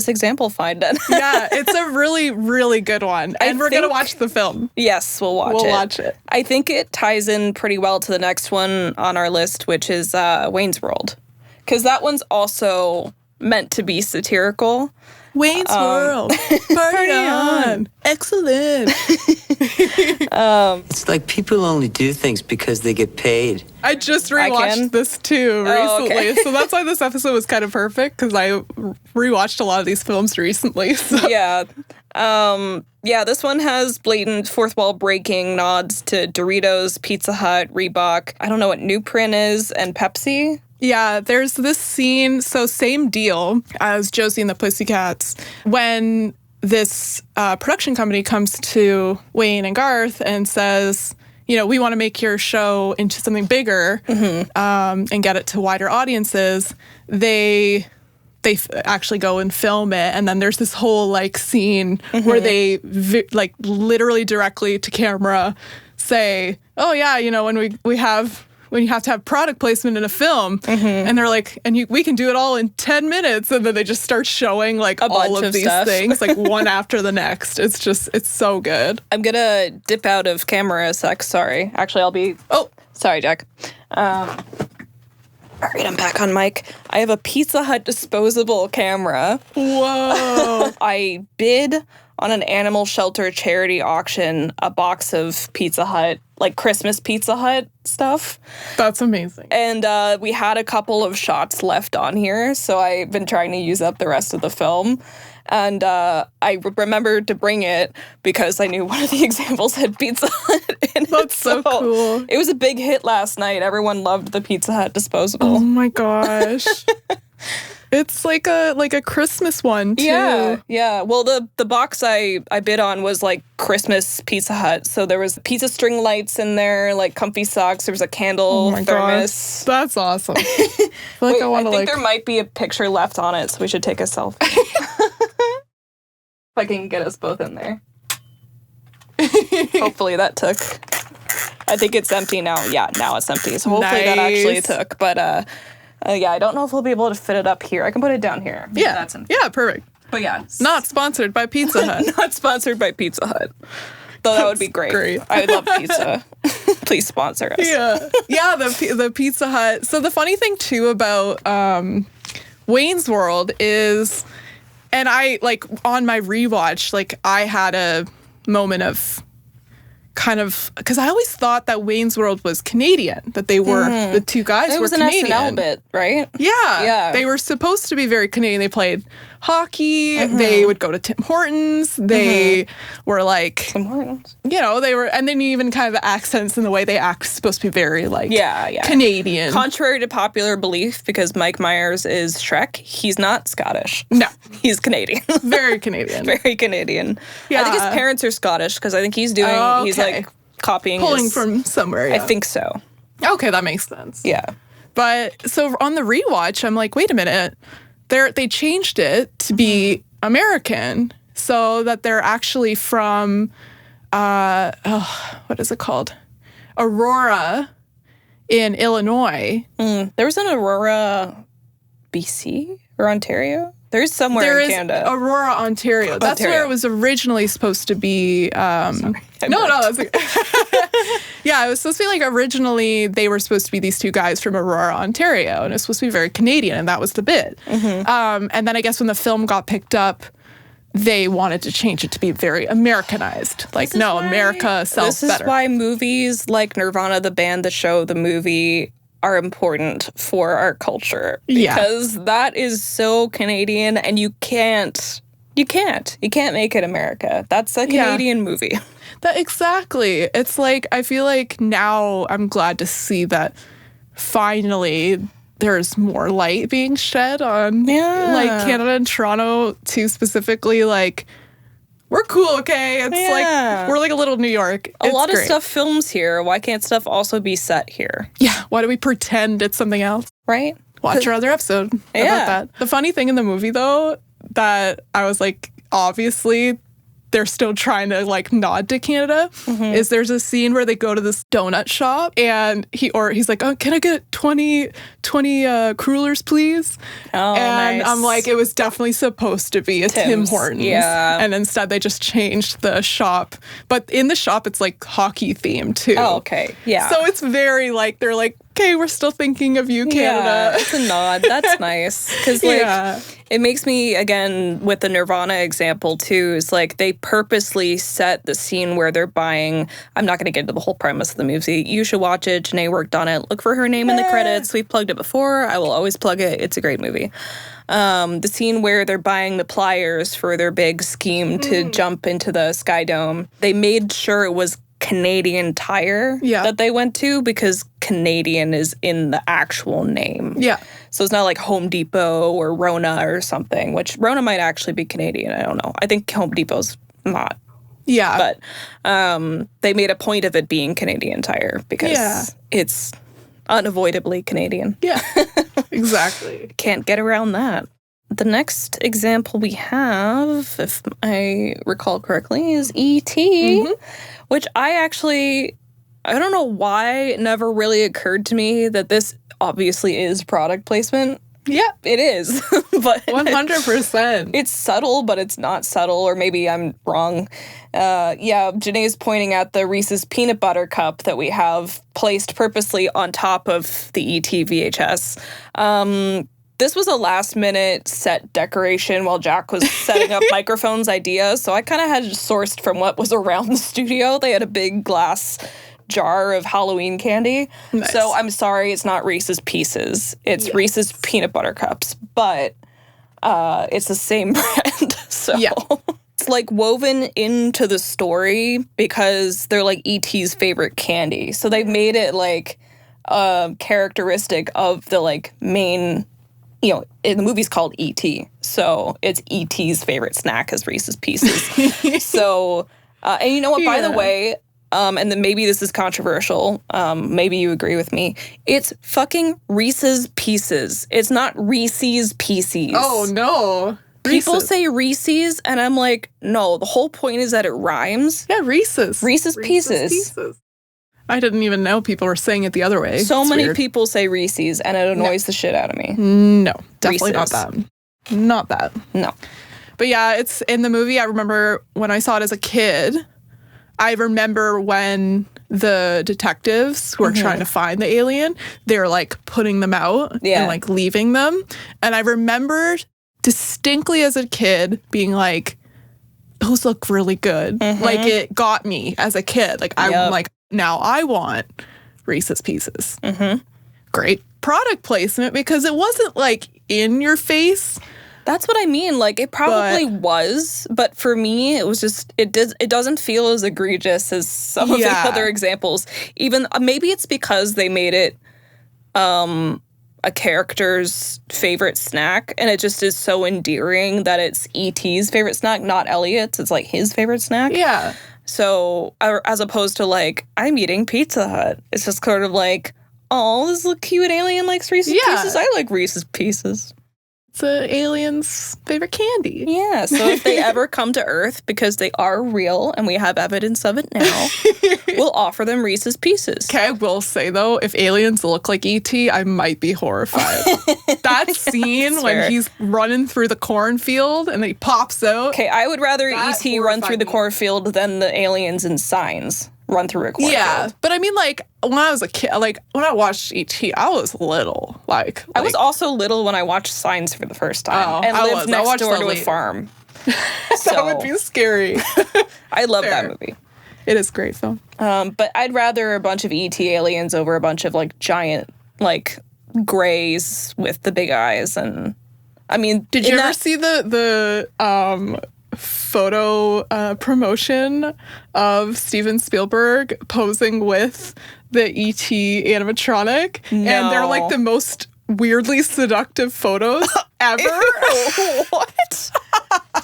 B: example find then.
A: Yeah, it's a really, really good one. And we're going to watch the film.
B: Yes, we'll watch it. I think it ties in pretty well to the next one on our list, which is Wayne's World. Because that one's also meant to be satirical.
A: Wayne's World. Party on. Excellent.
L: It's like people only do things because they get paid.
A: I just rewatched this too recently.
B: Okay.
A: So that's why this episode was kind of perfect, because I rewatched a lot of these films recently. So.
B: Yeah. This one has blatant fourth wall breaking nods to Doritos, Pizza Hut, Reebok. I don't know what New Print is, and Pepsi.
A: Yeah, there's this scene, so same deal as Josie and the Pussycats, when this production company comes to Wayne and Garth and says, you know, we want to make your show into something bigger and get it to wider audiences. They actually go and film it, and then there's this whole like scene where they like literally directly to camera say, oh yeah, you know, when you have to have product placement in a film, and they're like, and we can do it all in 10 minutes. And then they just start showing like all of these things, like one after the next. It's so good.
B: I'm going to dip out of camera a sec. Sorry. Actually, sorry, Jack. All right, I'm back on mic. I have a Pizza Hut disposable camera.
A: Whoa.
B: I bid on an animal shelter charity auction a box of Pizza Hut, like Christmas Pizza Hut stuff.
A: That's amazing.
B: And we had a couple of shots left on here, so I've been trying to use up the rest of the film. And I remembered to bring it because I knew one of the examples had Pizza Hut in it.
A: That's so cool.
B: It was a big hit last night. Everyone loved the Pizza Hut disposable.
A: Oh my gosh. It's like a Christmas one, too.
B: Yeah. Well, the box I bid on was like Christmas Pizza Hut. So there was pizza string lights in there, like comfy socks. There was a candle thermos.
A: Gosh. That's awesome. I
B: think there might be a picture left on it, so we should take a selfie. If I can get us both in there. Hopefully that took. I think it's empty now. Yeah, now it's empty. So hopefully that actually took. But I don't know if we'll be able to fit it up here. I can put it down here.
A: Yeah,
B: that's empty.
A: Yeah, perfect.
B: But yeah.
A: Not sponsored by Pizza Hut.
B: Not sponsored by Pizza Hut. Though that would be great. I love pizza. Please sponsor us.
A: Yeah, the Pizza Hut. So the funny thing, too, about Wayne's World is, and I, like, on my rewatch, like, I had a moment of kind of, because I always thought that Wayne's World was Canadian, that they were, the two guys were Canadian.
B: It was an SNL bit, right?
A: Yeah. They were supposed to be very Canadian. They played hockey. They would go to Tim Hortons. They were like,
B: Tim Hortons.
A: You know, they were, and then even kind of the accents and the way they act supposed to be very like Canadian.
B: Contrary to popular belief, because Mike Myers is Shrek, he's not Scottish.
A: No.
B: He's Canadian.
A: Very Canadian.
B: Very Canadian.
A: Yeah.
B: I think his parents are Scottish, because I think he's doing, he's like copying
A: pulling from somewhere.
B: I think so.
A: Okay, that makes sense.
B: Yeah.
A: But so on the rewatch, I'm like, wait a minute. They changed it to be American, so that they're actually from, what is it called? Aurora in Illinois.
B: There was an Aurora, BC or Ontario? There's somewhere in Canada.
A: There is Aurora, Ontario. That's where it was originally supposed to be. No, that's okay. Yeah, it was supposed to be like originally they were supposed to be these two guys from Aurora, Ontario, and it was supposed to be very Canadian, and that was the bit. And then I guess when the film got picked up, they wanted to change it to be very Americanized. Like, no, America sells better.
B: This is why movies like Nirvana, the band, the show, the movie are important for our culture. Because that is so Canadian, and you can't make it America. That's a Canadian movie.
A: Exactly. It's like, I feel like now I'm glad to see that finally there's more light being shed on like Canada and Toronto too, specifically. Like, we're cool, okay? It's like, we're like a little New York.
B: A lot of stuff films here. Why can't stuff also be set here?
A: Yeah. Why do we pretend it's something else?
B: Right?
A: Watch our other episode about that. The funny thing in the movie, though, that I was like, obviously they're still trying to like nod to Canada, is there's a scene where they go to this donut shop and he's like, oh, can I get 20 crullers, please?
B: Oh,
A: and
B: nice.
A: I'm like, it was definitely supposed to be a Tim Hortons.
B: Yeah.
A: And instead they just changed the shop. But in the shop, it's like hockey themed too.
B: Oh, okay. Yeah.
A: So it's very like, they're like, okay, we're still thinking of you, Canada.
B: Yeah, it's a nod. That's nice. Because, like, It makes me, again, with the Nirvana example, too, is like they purposely set the scene where they're buying. I'm not going to get into the whole premise of the movie. You should watch it. Janae worked on it. Look for her name in the credits. We've plugged it before. I will always plug it. It's a great movie. The scene where they're buying the pliers for their big scheme to jump into the Sky Dome. They made sure it was Canadian Tire that they went to because Canadian is in the actual name. Yeah. So it's not like Home Depot or Rona or something, which Rona might actually be Canadian. I don't know. I think Home Depot's not. Yeah. But they made a point of it being Canadian Tire because it's unavoidably Canadian. Yeah. Exactly. Can't get around that. The next example we have, if I recall correctly, is E.T., which I don't know why it never really occurred to me that this obviously is product placement. Yeah, it is. But 100%. It's subtle, but it's not subtle, or maybe I'm wrong. Janae's pointing at the Reese's Peanut Butter Cup that we have placed purposely on top of the E.T. VHS. This was a last-minute set decoration while Jack was setting up microphones idea, so I kind of had sourced from what was around the studio. They had a big glass jar of Halloween candy. Nice. So I'm sorry it's not Reese's Pieces. It's Reese's Peanut Butter Cups, but it's the same brand. So it's like woven into the story because they're like E.T.'s favorite candy. So they've made it like characteristic of the like main... the movie's called E.T., so it's E.T.'s favorite snack is Reese's Pieces. So, and you know what, by the way, and then maybe this is controversial, maybe you agree with me, it's fucking Reese's Pieces. It's not Reese's Pieces. Oh, no. People say Reese's, and I'm like, no, the whole point is that it rhymes. Yeah, Reese's. Reese's Pieces.
A: I didn't even know people were saying it the other way.
B: So many people say Reese's, and it annoys the shit out of me.
A: No, definitely Reese's. Not that. Not that.
B: No.
A: But yeah, it's in the movie. I remember when I saw it as a kid, I remember when the detectives who were trying to find the alien, they were like putting them out and like leaving them. And I remembered distinctly as a kid being like, those look really good. Like it got me as a kid. Like I'm like, now I want Reese's Pieces. Great product placement because it wasn't like in your face.
B: That's what I mean. Like it probably was, but for me, it was just it doesn't feel as egregious as some of the other examples. Even maybe it's because they made it a character's favorite snack, and it just is so endearing that it's E.T.'s favorite snack, not Elliot's. It's like his favorite snack. Yeah. So, as opposed to, like, I'm eating Pizza Hut. It's just kind of like, oh, this little cute alien likes Reese's Pieces. I like Reese's Pieces.
A: It's an alien's favorite candy.
B: Yeah, so if they ever come to Earth, because they are real and we have evidence of it now, we'll offer them Reese's Pieces.
A: Okay, I will say, though, if aliens look like E.T., I might be horrified. That scene when he's running through the cornfield and then he pops out.
B: Okay, I would rather E.T. run through the cornfield than the aliens in Signs run through a cornfield. Yeah,
A: but I mean, like, when I was a kid, like, when I watched E.T., I was little. Like
B: I was also little when I watched Signs for the first time and lived next door to a farm.
A: That would be scary.
B: I love that movie.
A: It is great film.
B: But I'd rather a bunch of E.T. aliens over a bunch of, like, giant, like, grays with the big eyes. And, I mean...
A: Did you ever see the photo promotion of Steven Spielberg posing with the E.T. animatronic?
B: No.
A: And they're like the most weirdly seductive photos ever.
B: What?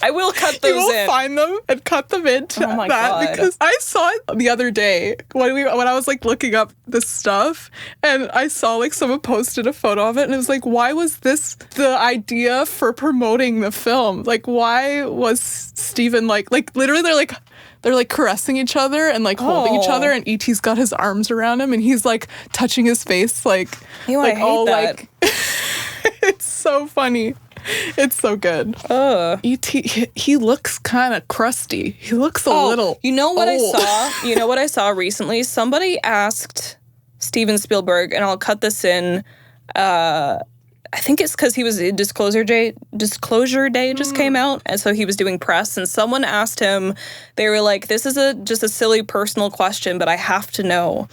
B: I will cut those in.
A: You will find them and cut them into
B: that God.
A: Because I saw it the other day when I was like looking up this stuff, and I saw like someone posted a photo of it, and it was like, why was this the idea for promoting the film? Like, why was Steven like literally they're like caressing each other and like holding each other, and E.T.'s got his arms around him and he's like touching his face like
B: I hate that.
A: Like it's so funny. It's so good. E.T. He looks kind of crusty. He looks a little.
B: You know what I saw? You know what I saw recently? Somebody asked Steven Spielberg, and I'll cut this in. I think it's because he was Disclosure Day just came out, and so he was doing press, and someone asked him, they were like, this is just a silly personal question, but I have to know,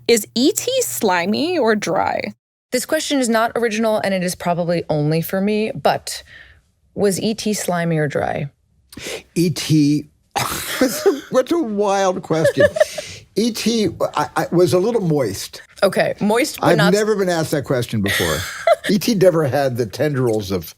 B: is E.T. slimy or dry?
M: This question is not original, and it is probably only for me, but was E.T. slimy or dry?
N: E.T. What a wild question. E.T. was a little moist.
M: Okay, moist, but
N: I've never been asked that question before. E.T. never had the tendrils of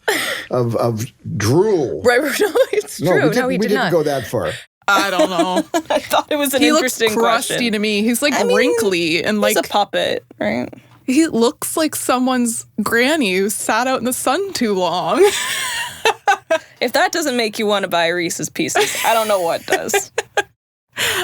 N: drool.
M: Right, no, it's true.
N: We didn't go that far.
A: I don't know.
B: I thought it was an interesting
A: question. He looks crusty to me. He's like wrinkly and like...
B: He's a puppet, right?
A: He looks like someone's granny who sat out in the sun too long.
B: If that doesn't make you want to buy Reese's Pieces, I don't know what does.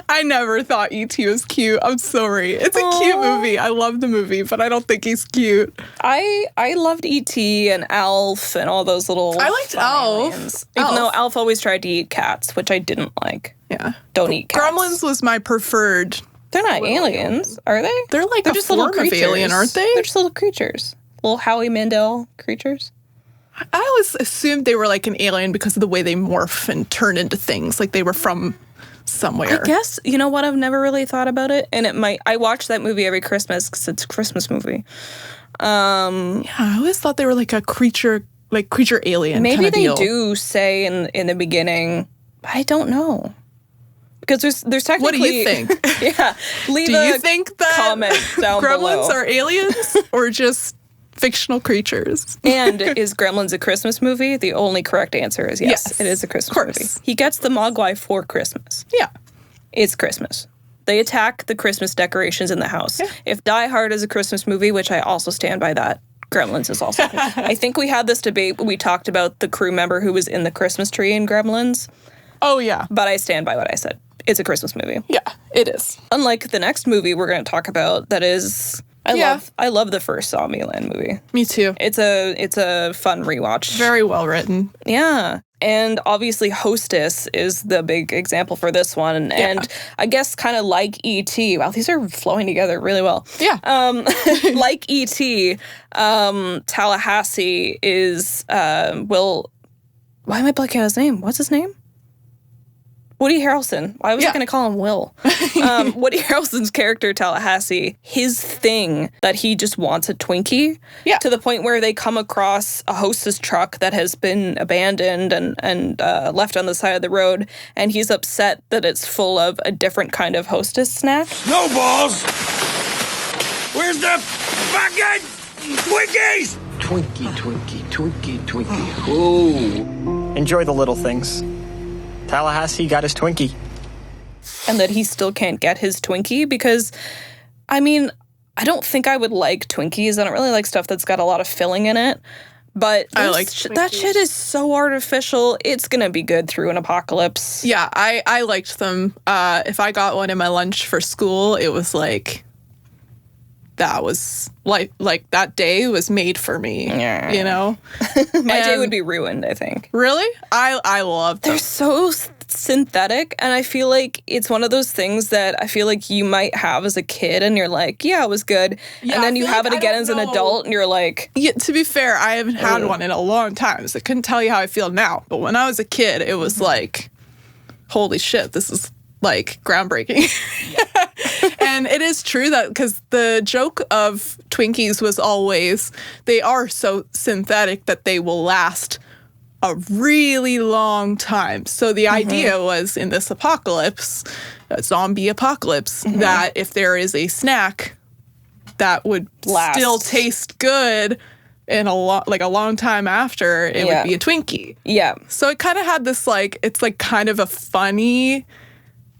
A: I never thought E.T. was cute. I'm sorry. It's a cute movie. I love the movie, but I don't think he's cute.
B: I loved E.T. and Alf and all those little...
A: I liked Alf.
B: Even though Alf always tried to eat cats, which I didn't like.
A: Yeah.
B: Don't eat cats.
A: Gremlins was my preferred.
B: They're not aliens, are they?
A: They're just little creatures. Alien, aren't they?
B: They're just little creatures. Little Howie Mandel creatures.
A: I always assumed they were like an alien because of the way they morph and turn into things. Like they were from somewhere.
B: I guess, you know what, I've never really thought about it. And I watch that movie every Christmas because it's a Christmas movie.
A: Yeah, I always thought they were like a creature alien.
B: Maybe they
A: deal.
B: do say in the beginning, I don't know. Because there's technically...
A: What do you think?
B: Yeah. Leave
A: do
B: a
A: you think that
B: comment down
A: Gremlins
B: below.
A: are aliens or just fictional creatures?
B: And is Gremlins a Christmas movie? The only correct answer is yes. It is a Christmas movie. He gets the Mogwai for Christmas.
A: Yeah.
B: It's Christmas. They attack the Christmas decorations in the house. Yeah. If Die Hard is a Christmas movie, which I also stand by that, Gremlins is also. I think we had this debate. We talked about the crew member who was in the Christmas tree in Gremlins.
A: Oh, yeah.
B: But I stand by what I said. It's a Christmas movie.
A: Yeah, it is.
B: Unlike the next movie we're going to talk about, that is... I love the first Zombieland movie.
A: Me too.
B: It's a fun rewatch.
A: Very well written.
B: Yeah. And obviously Hostess is the big example for this one. And I guess kind of like E.T. Wow, these are flowing together really well.
A: Yeah.
B: Like E.T., Tallahassee is Will... Why am I blanking on his name? What's his name? Woody Harrelson. Why was I going to call him Will? Woody Harrelson's character, Tallahassee, his thing that he just wants a Twinkie to the point where they come across a Hostess truck that has been abandoned and left on the side of the road, and he's upset that it's full of a different kind of Hostess snack.
O: No balls! Where's the fucking Twinkies?
P: Twinkie. Oh. Enjoy the little things. Tallahassee got his Twinkie.
B: And that he still can't get his Twinkie because, I mean, I don't think I would like Twinkies. I don't really like stuff that's got a lot of filling in it. But
A: I like
B: that shit is so artificial. It's going to be good through an apocalypse.
A: Yeah, I liked them. If I got one in my lunch for school, it was like... That was like that day was made for me, you know?
B: My day would be ruined, I think.
A: Really? I love them.
B: They're so synthetic, and I feel like it's one of those things that I feel like you might have as a kid, and you're like, yeah, it was good. Yeah, and then you have it again as an adult, and you're like...
A: Yeah, to be fair, I haven't had one in a long time, so I couldn't tell you how I feel now. But when I was a kid, it was like, holy shit, this is... like groundbreaking. And it is true that because the joke of Twinkies was always they are so synthetic that they will last a really long time. So the idea was in this apocalypse, a zombie apocalypse, that if there is a snack that would still taste good in a long time after, it would be a Twinkie.
B: Yeah.
A: So it kind of had this it's like kind of a funny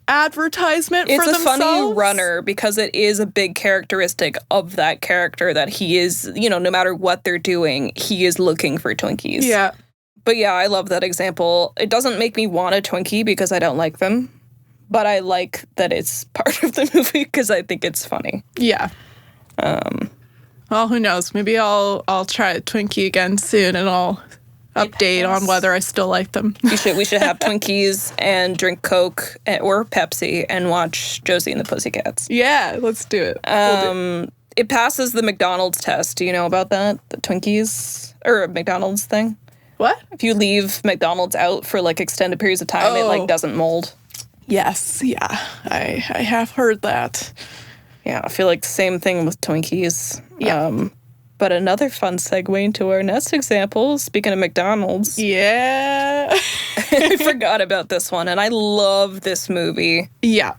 A: advertisement for themselves.
B: It's a funny runner because it is a big characteristic of that character that he is, no matter what they're doing, he is looking for Twinkies.
A: Yeah.
B: But yeah, I love that example. It doesn't make me want a Twinkie because I don't like them, but I like that it's part of the movie because I think it's funny.
A: Yeah. Well, who knows? Maybe I'll try a Twinkie again soon and I'll update on whether I still like them.
B: We should have Twinkies and drink Coke or Pepsi and watch Josie and the Pussycats.
A: Yeah, let's do it.
B: It passes the McDonald's test. Do you know about that? The Twinkies or McDonald's thing?
A: What?
B: If you leave McDonald's out for like extended periods of time, it like doesn't mold.
A: Yes, yeah. I have heard that.
B: Yeah, I feel like the same thing with Twinkies.
A: Yeah.
B: But another fun segue into our next example, speaking of McDonald's.
A: Yeah.
B: I forgot about this one, and I love this movie.
A: Yeah.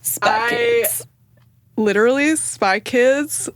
B: Spy Kids.
A: Literally, Spy Kids.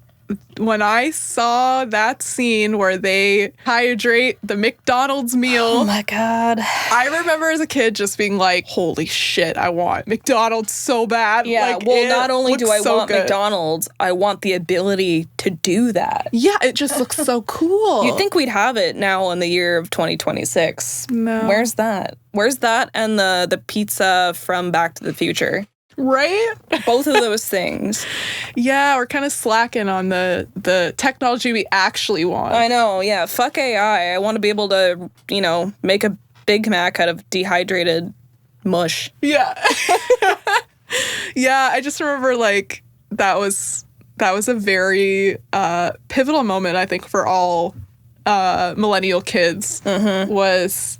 A: When I saw that scene where they hydrate the McDonald's meal.
B: Oh my God.
A: I remember as a kid just being like, holy shit, I want McDonald's so bad.
B: Yeah,
A: like,
B: well, not only do I want
A: good.
B: McDonald's, I want the ability to do that.
A: Yeah, it just looks so cool.
B: You'd think we'd have it now in the year of 2026.
A: No.
B: Where's that? Where's that and the pizza from Back to the Future?
A: Right?
B: Both of those things.
A: Yeah, we're kind of slacking on the technology we actually want.
B: I know, yeah. Fuck AI. I want to be able to, make a Big Mac out of dehydrated mush.
A: Yeah. Yeah, I just remember like that was a very pivotal moment, I think, for all millennial kids was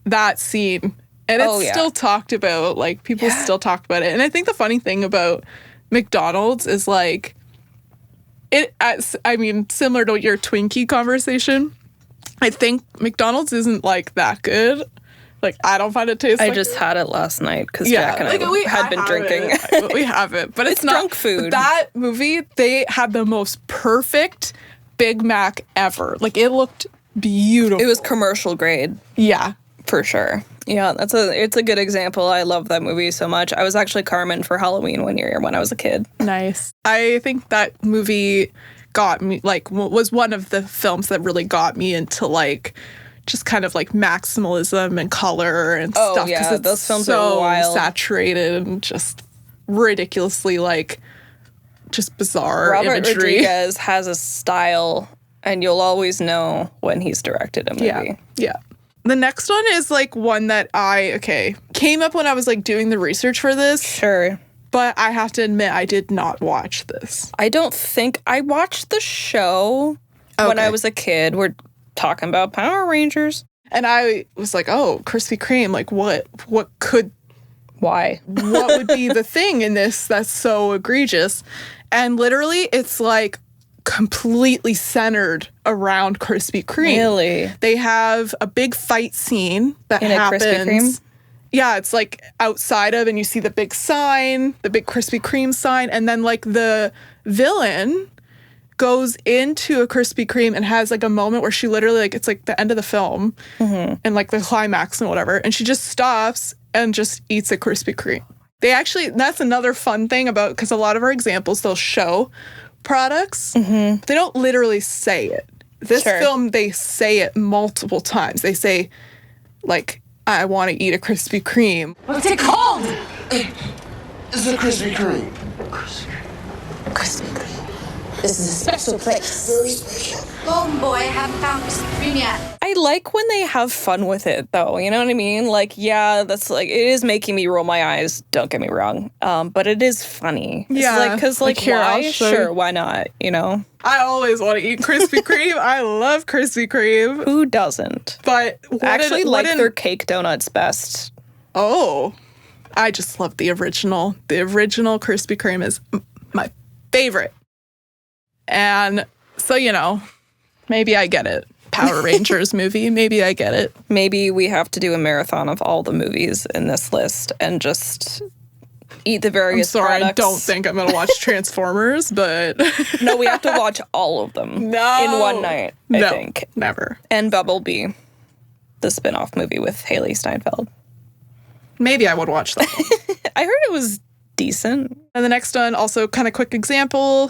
A: that scene. And it's still talked about, like, people still talk about it. And I think the funny thing about McDonald's is, like, similar to your Twinkie conversation, I think McDonald's isn't, like, that good. Like, I don't find it taste
B: I just had it last night because Jack and I had been drinking.
A: We have it. But it's not
B: drunk food.
A: That movie, they had the most perfect Big Mac ever. Like, it looked beautiful.
B: It was commercial grade.
A: Yeah.
B: For sure. Yeah, it's a good example. I love that movie so much. I was actually Carmen for Halloween one year when I was a kid.
A: Nice. I think that movie got me, like, was one of the films that really got me into, like, just kind of, like, maximalism and color and stuff.
B: Yeah,
A: it's
B: those films
A: so
B: are wild.
A: Saturated and just ridiculously, like, just bizarre
B: Robert
A: imagery.
B: Rodriguez has a style, and you'll always know when he's directed a movie.
A: Yeah. The next one is, like, one that came up when I was, like, doing the research for this.
B: Sure.
A: But I have to admit, I did not watch this.
B: I don't think I watched the show when I was a kid. We're talking about Power Rangers.
A: And I was like, oh, Krispy Kreme, like, what would be the thing in this that's so egregious? And literally, it's, like, completely centered around Krispy Kreme.
B: Really?
A: They have a big fight scene that happens.
B: Krispy Kreme?
A: Yeah, it's like outside of, and you see the big sign, the big Krispy Kreme sign, and then like the villain goes into a Krispy Kreme and has like a moment where she literally, like, it's like the end of the film and like the climax and whatever, and she just stops and just eats a Krispy Kreme. That's another fun thing about, because a lot of our examples, they'll show products, but they don't literally say it. This film, they say it multiple times. They say, like, I want to eat a Krispy Kreme.
F: What's it called?
O: It's a Krispy Kreme.
F: Krispy Kreme. This is a special place.
O: Very special.
F: Golden boy, I haven't found Krispy Kreme yet.
B: I like when they have fun with it, though. You know what I mean? Like, yeah, that's like, it is making me roll my eyes. Don't get me wrong. But it is funny.
A: Yeah.
B: Because, like,
A: here,
B: why? Sure, why not? You know?
A: I always want to eat Krispy Kreme. I love Krispy Kreme.
B: Who doesn't?
A: But
B: I actually like their cake donuts best.
A: Oh, I just love the original. The original Krispy Kreme is my favorite. And so, maybe I get it. Power Rangers movie, maybe I get it.
B: Maybe we have to do a marathon of all the movies in this list and just eat the various products.
A: I don't think I'm going to watch Transformers, but...
B: No, we have to watch all of them in one night, I think.
A: Never.
B: And Bumblebee, the spin-off movie with Haley Steinfeld.
A: Maybe I would watch that one.
B: I heard it was decent.
A: And the next one, also kind of quick example,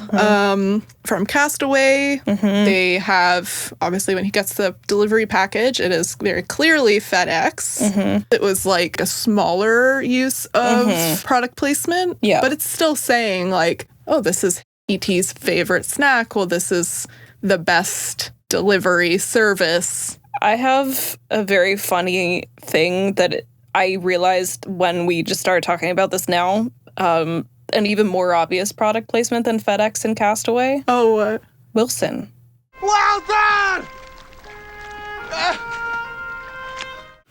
A: from Castaway. They have, obviously, when he gets the delivery package, it is very clearly FedEx. It was like a smaller use of product placement, but it's still saying like, oh, this is E.T.'s favorite snack. Well, this is the best delivery service.
B: I have a very funny thing that I realized when we just started talking about this now. an even more obvious product placement than FedEx and Castaway.
A: Oh, what?
B: Wilson.
O: Well done!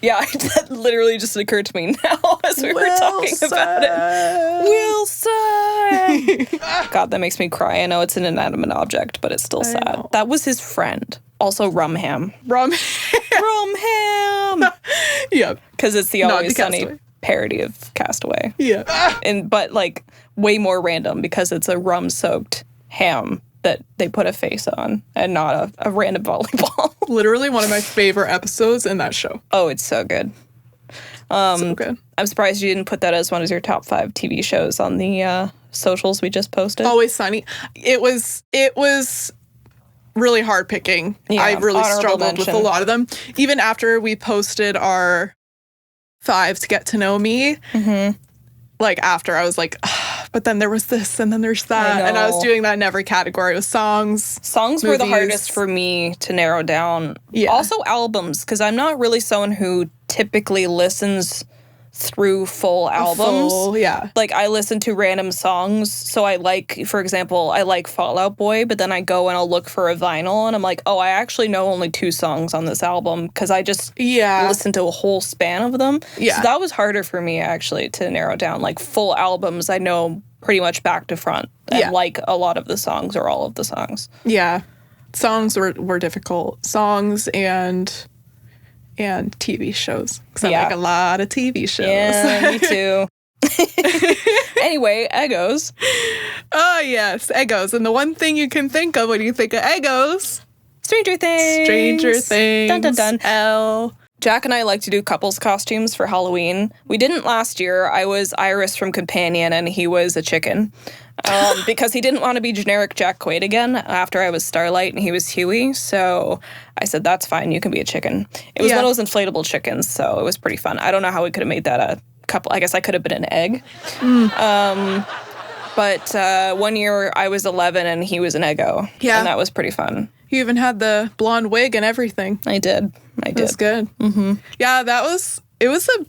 B: Yeah, that literally just occurred to me now as we were talking about it. Wilson! God, that makes me cry. I know it's an inanimate object, but it's still sad. That was his friend. Also, Rumham.
A: Rumham. Yep.
B: Because it's the Always Sunny parody of Castaway.
A: Yeah.
B: But like way more random because it's a rum-soaked ham that they put a face on and not a random volleyball.
A: Literally one of my favorite episodes in that show.
B: Oh, it's so good.
A: So good.
B: I'm surprised you didn't put that as one of your top 5 TV shows on the socials we just posted.
A: Always Sunny. It was really hard picking.
B: Yeah,
A: I really struggled with a lot of them. Even after we posted our 5 to get to know me, like after I was like, but then there was this and then there's that. And I was doing that in every category. It was songs.
B: Songs were the hardest for me to narrow down. Yeah. Also albums, because I'm not really someone who typically listens through full albums. Like I listen to random songs. So I like, for example, I like Fall Out Boy, but then I go and I'll look for a vinyl and I'm like, oh, I actually know only 2 songs on this album because I just listen to a whole span of them. So that was harder for me actually to narrow down. Like full albums I know pretty much back to front and like a lot of the songs or all of the songs.
A: Yeah. Songs were difficult. Songs and TV shows. Because I like a lot of TV shows.
B: Yeah, me too. Anyway, Eggos.
A: Oh, yes, Eggos. And the one thing you can think of when you think of Eggos...
B: Stranger Things.
A: Stranger Things.
B: Dun, dun, dun.
A: Elle.
B: Jack and I like to do couples costumes for Halloween. We didn't last year. I was Iris from Companion and he was a chicken. Because he didn't want to be generic Jack Quaid again after I was Starlight and he was Huey. So I said, that's fine. You can be a chicken. It was one of those inflatable chickens, so it was pretty fun. I don't know how we could have made that a couple. I guess I could have been an egg. But 1 year I was 11 and he was an Eggo. Yeah. And that was pretty fun.
A: You even had the blonde wig and everything.
B: I did.
A: It was good. Yeah, it was a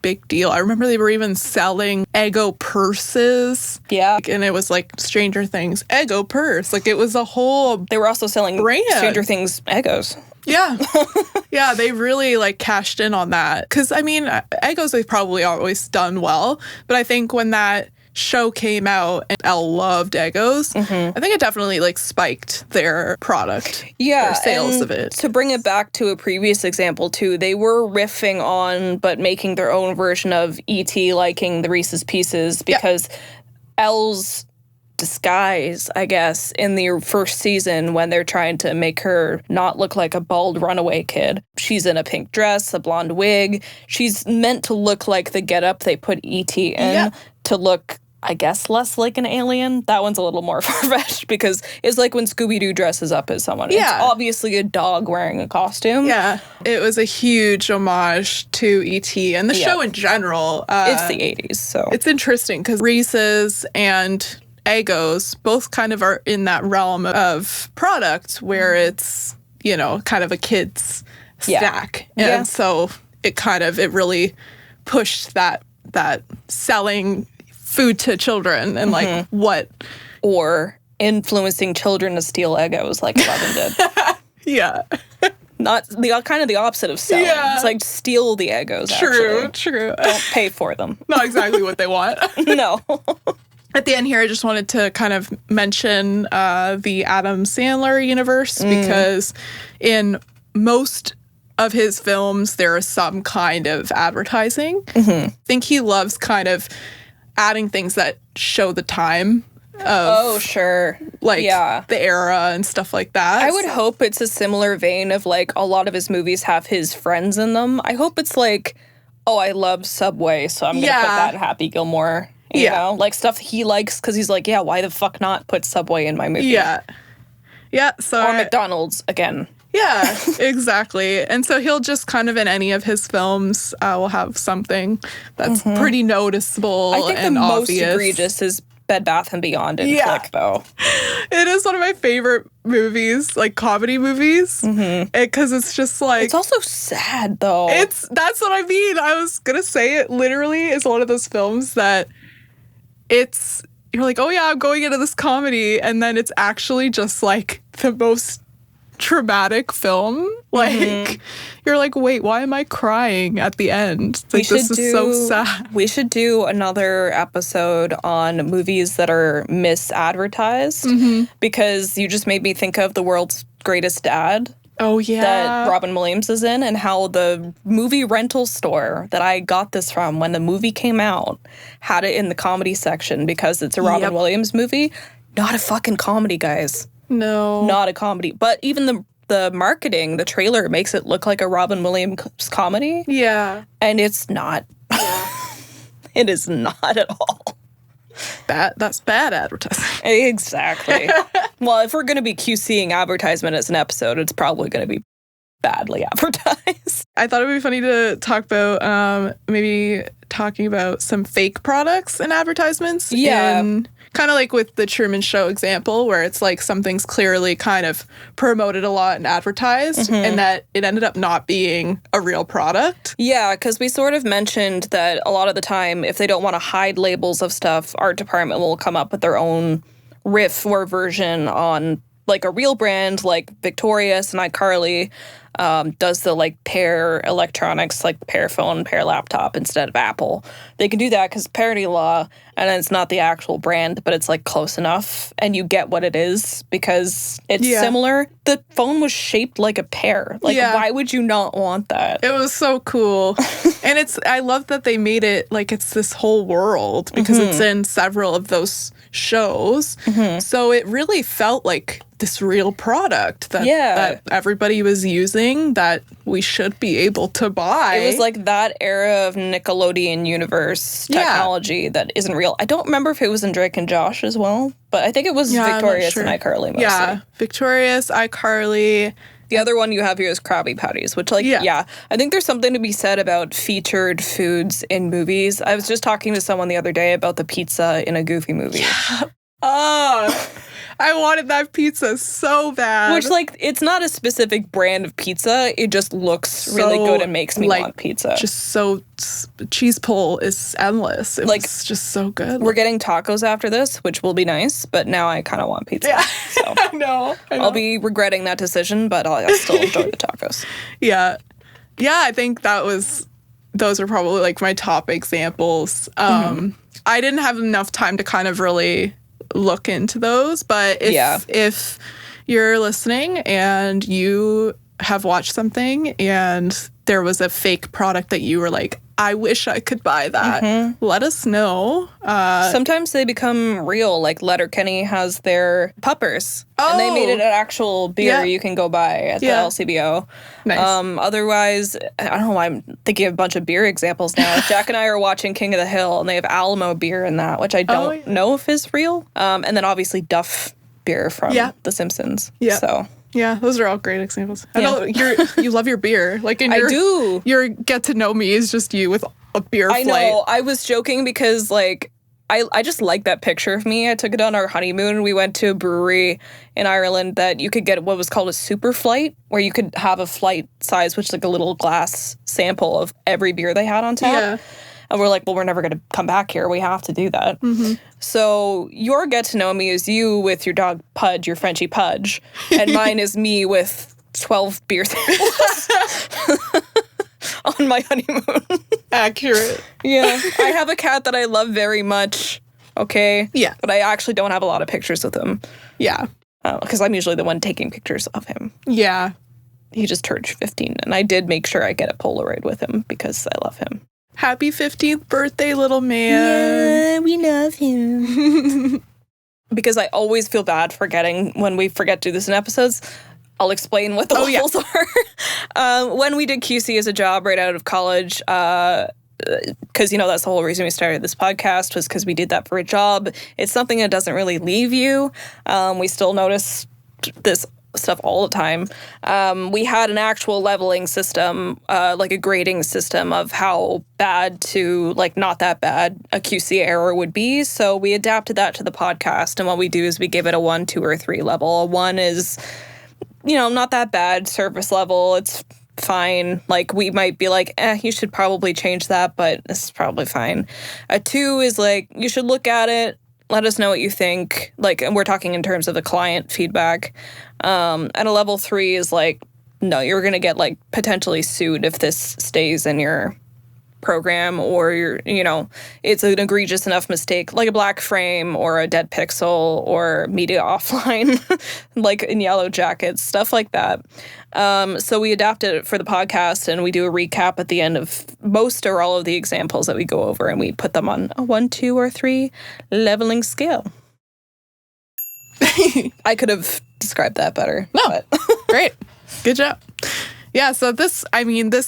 A: big deal. I remember they were even selling Eggo purses.
B: Yeah.
A: And it was like Stranger Things Eggo purse. Like it was a whole
B: They were also selling
A: brand.
B: Stranger Things Eggos.
A: Yeah. Yeah, they really cashed in on that. Because, I mean, Eggos they've probably always done well. But I think when that show came out and Elle loved Eggos, I think it definitely spiked their product.
B: Yeah.
A: Their sales of it.
B: To bring it back to a previous example too, they were riffing on but making their own version of E.T. liking the Reese's Pieces because Elle's disguise, I guess, in the first season when they're trying to make her not look like a bald runaway kid. She's in a pink dress, a blonde wig. She's meant to look like the getup they put E.T. in to look, I guess, less like an alien. That one's a little more far-fetched because it's like when Scooby-Doo dresses up as someone. It's obviously a dog wearing a costume.
A: Yeah. It was a huge homage to E.T. and the show in general.
B: It's the 80s, so.
A: It's interesting because Reese's and Eggos both kind of are in that realm of product where it's, kind of a kid's snack. And so it really pushed that selling food to children and what
B: or influencing children to steal Eggos like Eleven did.
A: Yeah.
B: Not the opposite of selling.
A: Yeah.
B: It's like steal the Eggos.
A: True.
B: Don't pay for them.
A: Not exactly what they want.
B: No.
A: At the end here, I just wanted to kind of mention the Adam Sandler universe because in most of his films, there is some kind of advertising. I think he loves kind of adding things that show the time of the era and stuff like that.
B: I would hope it's a similar vein of a lot of his movies have his friends in them. I hope it's I love Subway, so I'm going to put that in Happy Gilmore. You know, stuff he likes because he's like, why the fuck not put Subway in my movie?
A: Yeah. So
B: or McDonald's again.
A: Yeah, exactly. And so he'll just kind of in any of his films will have something that's pretty noticeable and obvious. I think the most
B: egregious is Bed Bath & Beyond in Flick, though.
A: It is one of my favorite movies, comedy movies. Because it's just
B: It's also sad, though.
A: That's what I mean. I was going to say it literally is one of those films that you're like, oh yeah, I'm going into this comedy, and then it's actually just like the most traumatic film. Like you're like, wait, why am I crying at the end? Like, this is so sad.
B: We should do another episode on movies that are misadvertised, because you just made me think of The World's Greatest Dad.
A: Oh, yeah.
B: That Robin Williams is in, and how the movie rental store that I got this from when the movie came out had it in the comedy section because it's a Robin Williams movie. Not a fucking comedy, guys.
A: No.
B: Not a comedy. But even the marketing, the trailer makes it look like a Robin Williams comedy.
A: Yeah.
B: And it's not. It is not at all.
A: That's bad advertising.
B: Exactly. Well, if we're going to be QCing advertisement as an episode, it's probably going to be badly advertised.
A: I thought it would be funny to talk about maybe talking about some fake products and advertisements.
B: Yeah.
A: Kind of like with the Truman Show example, where it's like something's clearly kind of promoted a lot and advertised, and that it ended up not being a real product.
B: Yeah, because we sort of mentioned that a lot of the time, if they don't want to hide labels of stuff, art department will come up with their own riff or version on like a real brand, like Victorious and iCarly does the like Pear electronics, like Pear phone, Pear laptop instead of Apple. They can do that because parody law, and then it's not the actual brand, but it's like close enough, and you get what it is because it's similar. The phone was shaped like a pear. Like, why would you not want that?
A: It was so cool. And I love that they made it like it's this whole world because it's in several of those shows. So it really felt like this real product that everybody was using that we should be able to buy.
B: It was like that era of Nickelodeon universe technology that isn't real. I don't remember if it was in Drake and Josh as well, but I think it was Victorious and iCarly mostly.
A: Yeah, Victorious, iCarly.
B: The other one you have here is Krabby Patties, which, like, I think there's something to be said about featured foods in movies. I was just talking to someone the other day about the pizza in a Goofy movie.
A: Oh, I wanted that pizza so bad.
B: Which, like, it's not a specific brand of pizza. It just looks really good and makes me want pizza.
A: Just so, cheese pull is endless. It's just so good.
B: We're getting tacos after this, which will be nice, but now I kind of want pizza.
A: Yeah,
B: so
A: I know.
B: I'll be regretting that decision, but I'll still enjoy the tacos.
A: Yeah, I think those are probably, like, my top examples. I didn't have enough time to kind of really look into those, but if you're listening and you have watched something and there was a fake product that you were like, I wish I could buy that, let us know.
B: Sometimes they become real, like Letterkenny has their puppers, and they made it an actual beer you can go buy at the LCBO.
A: Nice.
B: Otherwise, I don't know why I'm thinking of a bunch of beer examples now. Jack and I are watching King of the Hill, and they have Alamo beer in that, which I don't know if is real. And then obviously Duff beer from The Simpsons.
A: Yeah.
B: So.
A: Yeah, those are all great examples. I know you love your beer. Like,
B: I do.
A: Your get to know me is just you with a beer flight.
B: I know. I was joking because, like, I just like that picture of me. I took it on our honeymoon. We went to a brewery in Ireland that you could get what was called a super flight, where you could have a flight size, which is like a little glass sample of every beer they had on tap.
A: Yeah.
B: And we're like, well, we're never going to come back here. We have to do that. So your get to know me is you with your dog Pudge, your Frenchie Pudge. And mine is me with 12 beer samples on my honeymoon.
A: Accurate.
B: Yeah. I have a cat that I love very much. Okay.
A: Yeah.
B: But I actually don't have a lot of pictures with him.
A: Yeah.
B: Because I'm usually the one taking pictures of him.
A: Yeah.
B: He just turned 15. And I did make sure I get a Polaroid with him because I love him.
A: Happy 15th birthday, little man.
B: Yeah, we love him. Because I always feel bad forgetting when we forget to do this in episodes. I'll explain what the levels are. When we did QC as a job right out of college, because, you know, that's the whole reason we started this podcast was because we did that for a job. It's something that doesn't really leave you. We still notice this stuff all the time. We had an actual leveling system, like a grading system of how bad to, like, not that bad a QC error would be. So we adapted that to the podcast. And what we do is we give it a 1, 2, or 3 level. A 1 is, you know, not that bad, service level. It's fine. Like, we might be like, you should probably change that, but this is probably fine. A 2 is like, you should look at it, let us know what you think. Like, and we're talking in terms of the client feedback. And a level 3 is like, no, you're going to get, like, potentially sued if this stays in your program, or it's an egregious enough mistake, like a black frame or a dead pixel or media offline, like in Yellow Jackets, stuff like that. So we adapted it for the podcast, and we do a recap at the end of most or all of the examples that we go over, and we put them on a 1, 2, or 3 leveling scale. I could have described that better.
A: No, but. Great. Good job. Yeah, so this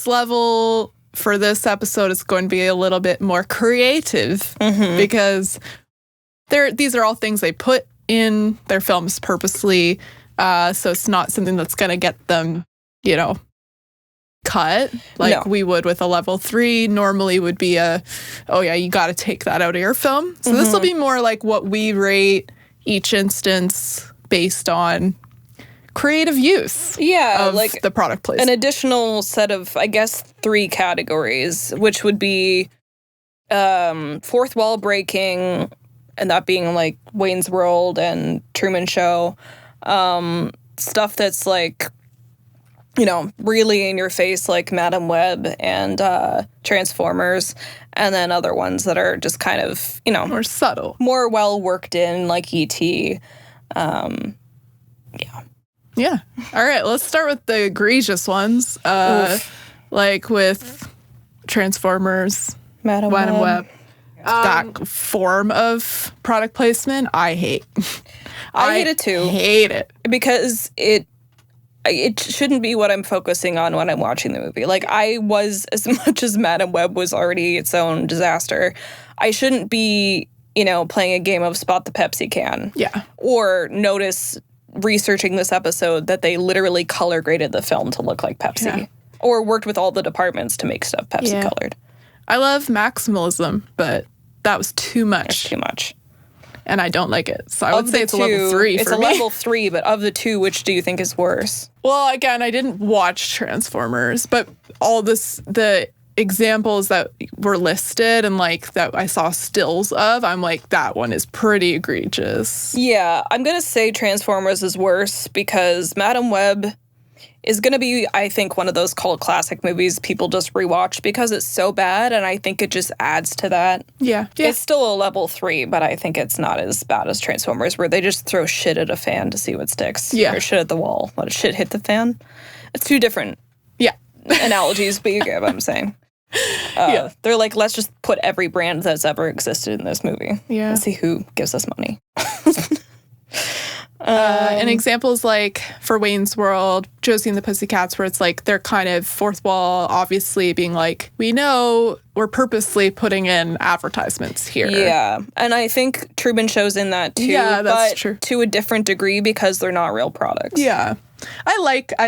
A: level for this episode is going to be a little bit more creative because these are all things they put in their films purposely. So it's not something that's going to get them, cut like we would with a level 3. Normally would be you got to take that out of your film. So this will be more like what we rate each instance based on creative use of like the product placement.
B: An additional set of, I guess, 3 categories, which would be fourth wall breaking, and that being like Wayne's World and Truman Show. Stuff that's like, really in your face, like Madam Web and Transformers, and then other ones that are just kind of,
A: more subtle,
B: more well worked in, like E.T.
A: Yeah. All right, let's start with the egregious ones, like with Transformers,
B: Madam
A: Web. That form of product placement, I hate.
B: I hate it too.
A: Hate it.
B: Because it shouldn't be what I'm focusing on when I'm watching the movie. Like, as much as Madam Web was already its own disaster, I shouldn't be, playing a game of spot the Pepsi can.
A: Yeah.
B: Or notice, researching this episode, that they literally color graded the film to look like Pepsi. Yeah. Or worked with all the departments to make stuff Pepsi colored.
A: I love maximalism, but that was too much.
B: It's too much.
A: And I don't like it. So I would say it's a level 3 for me.
B: It's a level 3, but of the 2, which do you think is worse?
A: Well, again, I didn't watch Transformers, but all the examples that were listed and like that I saw stills of, I'm like, that one is pretty egregious.
B: Yeah, I'm going to say Transformers is worse because Madam Web is going to be, I think, one of those cult classic movies people just rewatch because it's so bad, and I think it just adds to that.
A: Yeah.
B: It's still a level 3, but I think it's not as bad as Transformers, where they just throw shit at a fan to see what sticks.
A: Yeah.
B: Or shit at the wall. Let shit hit the fan. It's 2 different analogies, but you get what I'm saying. They're like, let's just put every brand that's ever existed in this movie.
A: Yeah.
B: And see who gives us money.
A: And examples like for Wayne's World, Josie and the Pussycats, where it's like they're kind of fourth wall, obviously being like, we know we're purposely putting in advertisements here.
B: Yeah. And I think Truman Show's in that too.
A: Yeah, that's true.
B: To a different degree because they're not real products.
A: Yeah. I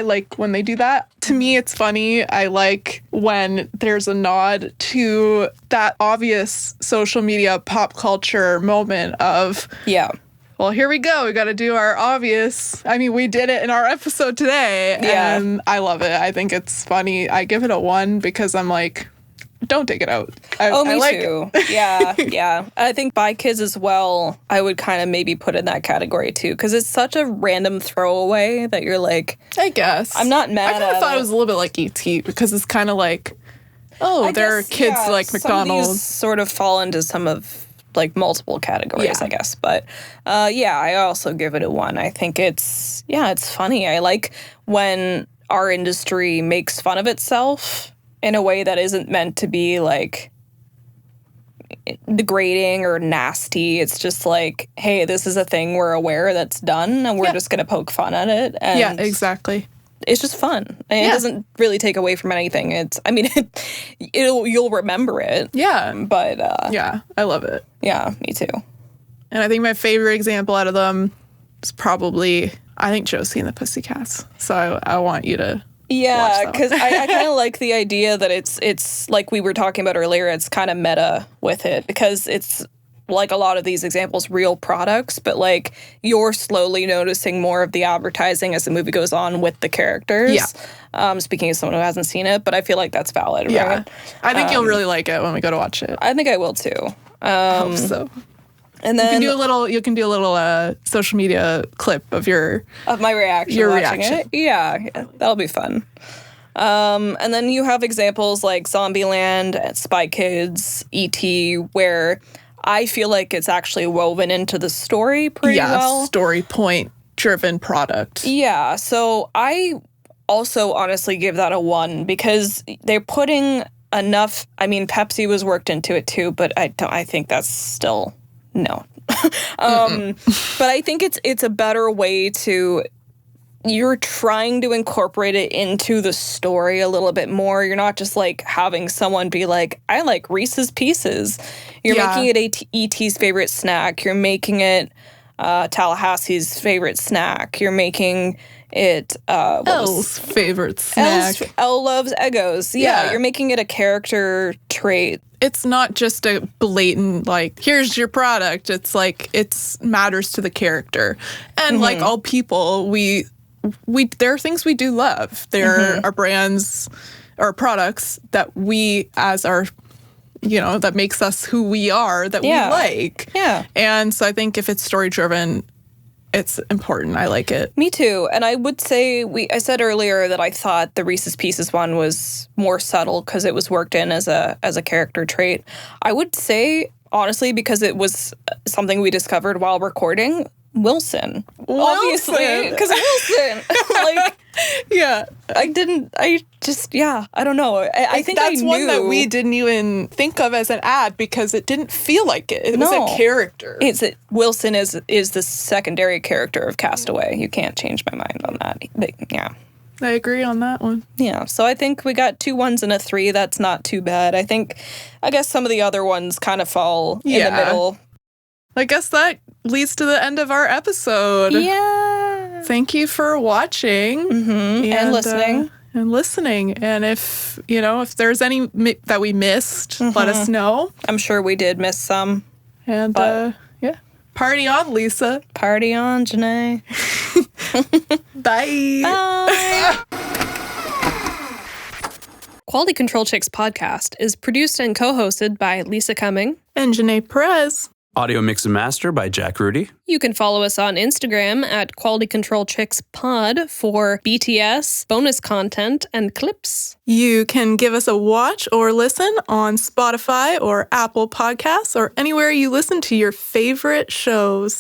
A: like when they do that. To me, it's funny. I like when there's a nod to that obvious social media pop culture moment of, well, here we go. We got to do our obvious. I mean, we did it in our episode today.
B: Yeah.
A: And I love it. I think it's funny. I give it a 1 because I'm like, don't take it out.
B: Me too. Yeah. I think By Kids as well, I would kind of maybe put in that category too, because it's such a random throwaway that you're like,
A: I guess.
B: I'm not mad at it.
A: I kind of thought it was a little bit like E.T. because it's kind of like, there are kids like McDonald's.
B: Some of these sort of fall into some of like multiple categories, I guess. But I also give it a 1. I think it's funny. I like when our industry makes fun of itself in a way that isn't meant to be like degrading or nasty. It's just like, hey, this is a thing we're aware that's done and we're just going to poke fun at it. And
A: yeah, exactly.
B: It's just fun. And it doesn't really take away from anything. You'll remember it.
A: Yeah.
B: But
A: yeah, I love it.
B: Yeah, me too.
A: And I think my favorite example out of them is probably, I think, Josie and the Pussycats. So I want you to
B: because I kind of like the idea that it's like we were talking about earlier, it's kind of meta with it because it's like a lot of these examples, real products, but like you're slowly noticing more of the advertising as the movie goes on with the characters.
A: Yeah.
B: Speaking as someone who hasn't seen it, but I feel like that's valid.
A: Yeah.
B: Right?
A: I think you'll really like it when we go to watch it.
B: I think I will too.
A: I hope so.
B: And then
A: you can do a little social media clip of
B: my reaction.
A: Your
B: watching
A: reaction.
B: It. Yeah, that'll be fun. And then you have examples like Zombieland, Spy Kids, E.T., where I feel like it's actually woven into the story pretty well.
A: Story point driven product.
B: Yeah, so I also honestly give that a 1 because they're putting enough. I mean, Pepsi was worked into it too, but I think that's still no. But I think it's a better way to. You're trying to incorporate it into the story a little bit more. You're not just like having someone be like, I like Reese's Pieces. You're making it E.T.'s favorite snack. You're making it Tallahassee's favorite snack. You're making it
A: Elle's favorite snack.
B: Elle loves Eggos. Yeah, you're making it a character trait.
A: It's not just a blatant, like, here's your product. It's like, it matters to the character. And like all people, there are things we do love. There are brands or products that we, as our, that makes us who we are, that we like.
B: Yeah.
A: And so I think if it's story driven, it's important. I like it.
B: Me too. And I would say, I said earlier that I thought the Reese's Pieces one was more subtle because it was worked in as a character trait. I would say, honestly, because it was something we discovered while recording, Wilson. Obviously, because Wilson. Like,
A: yeah.
B: I don't know. I think
A: that's
B: I knew.
A: One that we didn't even think of as an ad because it didn't feel like it. It was a character.
B: Wilson is the secondary character of Castaway. You can't change my mind on that. But, yeah.
A: I agree on that one.
B: Yeah, so I think we got 2 1s and a 3. That's not too bad. I guess some of the other ones kind of fall in the middle.
A: I guess that leads to the end of our episode.
B: Yeah.
A: Thank you for watching
B: and listening.
A: And if there's any that we missed, let us know.
B: I'm sure we did miss some.
A: And party on, Lisa.
B: Party on, Janae.
A: Bye.
Q: Quality Control Chicks podcast is produced and co-hosted by Lisa Cumming
A: and Janae Perez.
R: Audio mix and master by Jack Rudy.
Q: You can follow us on Instagram at Quality Control Chicks Pod for BTS, bonus content, and clips.
A: You can give us a watch or listen on Spotify or Apple Podcasts or anywhere you listen to your favorite shows.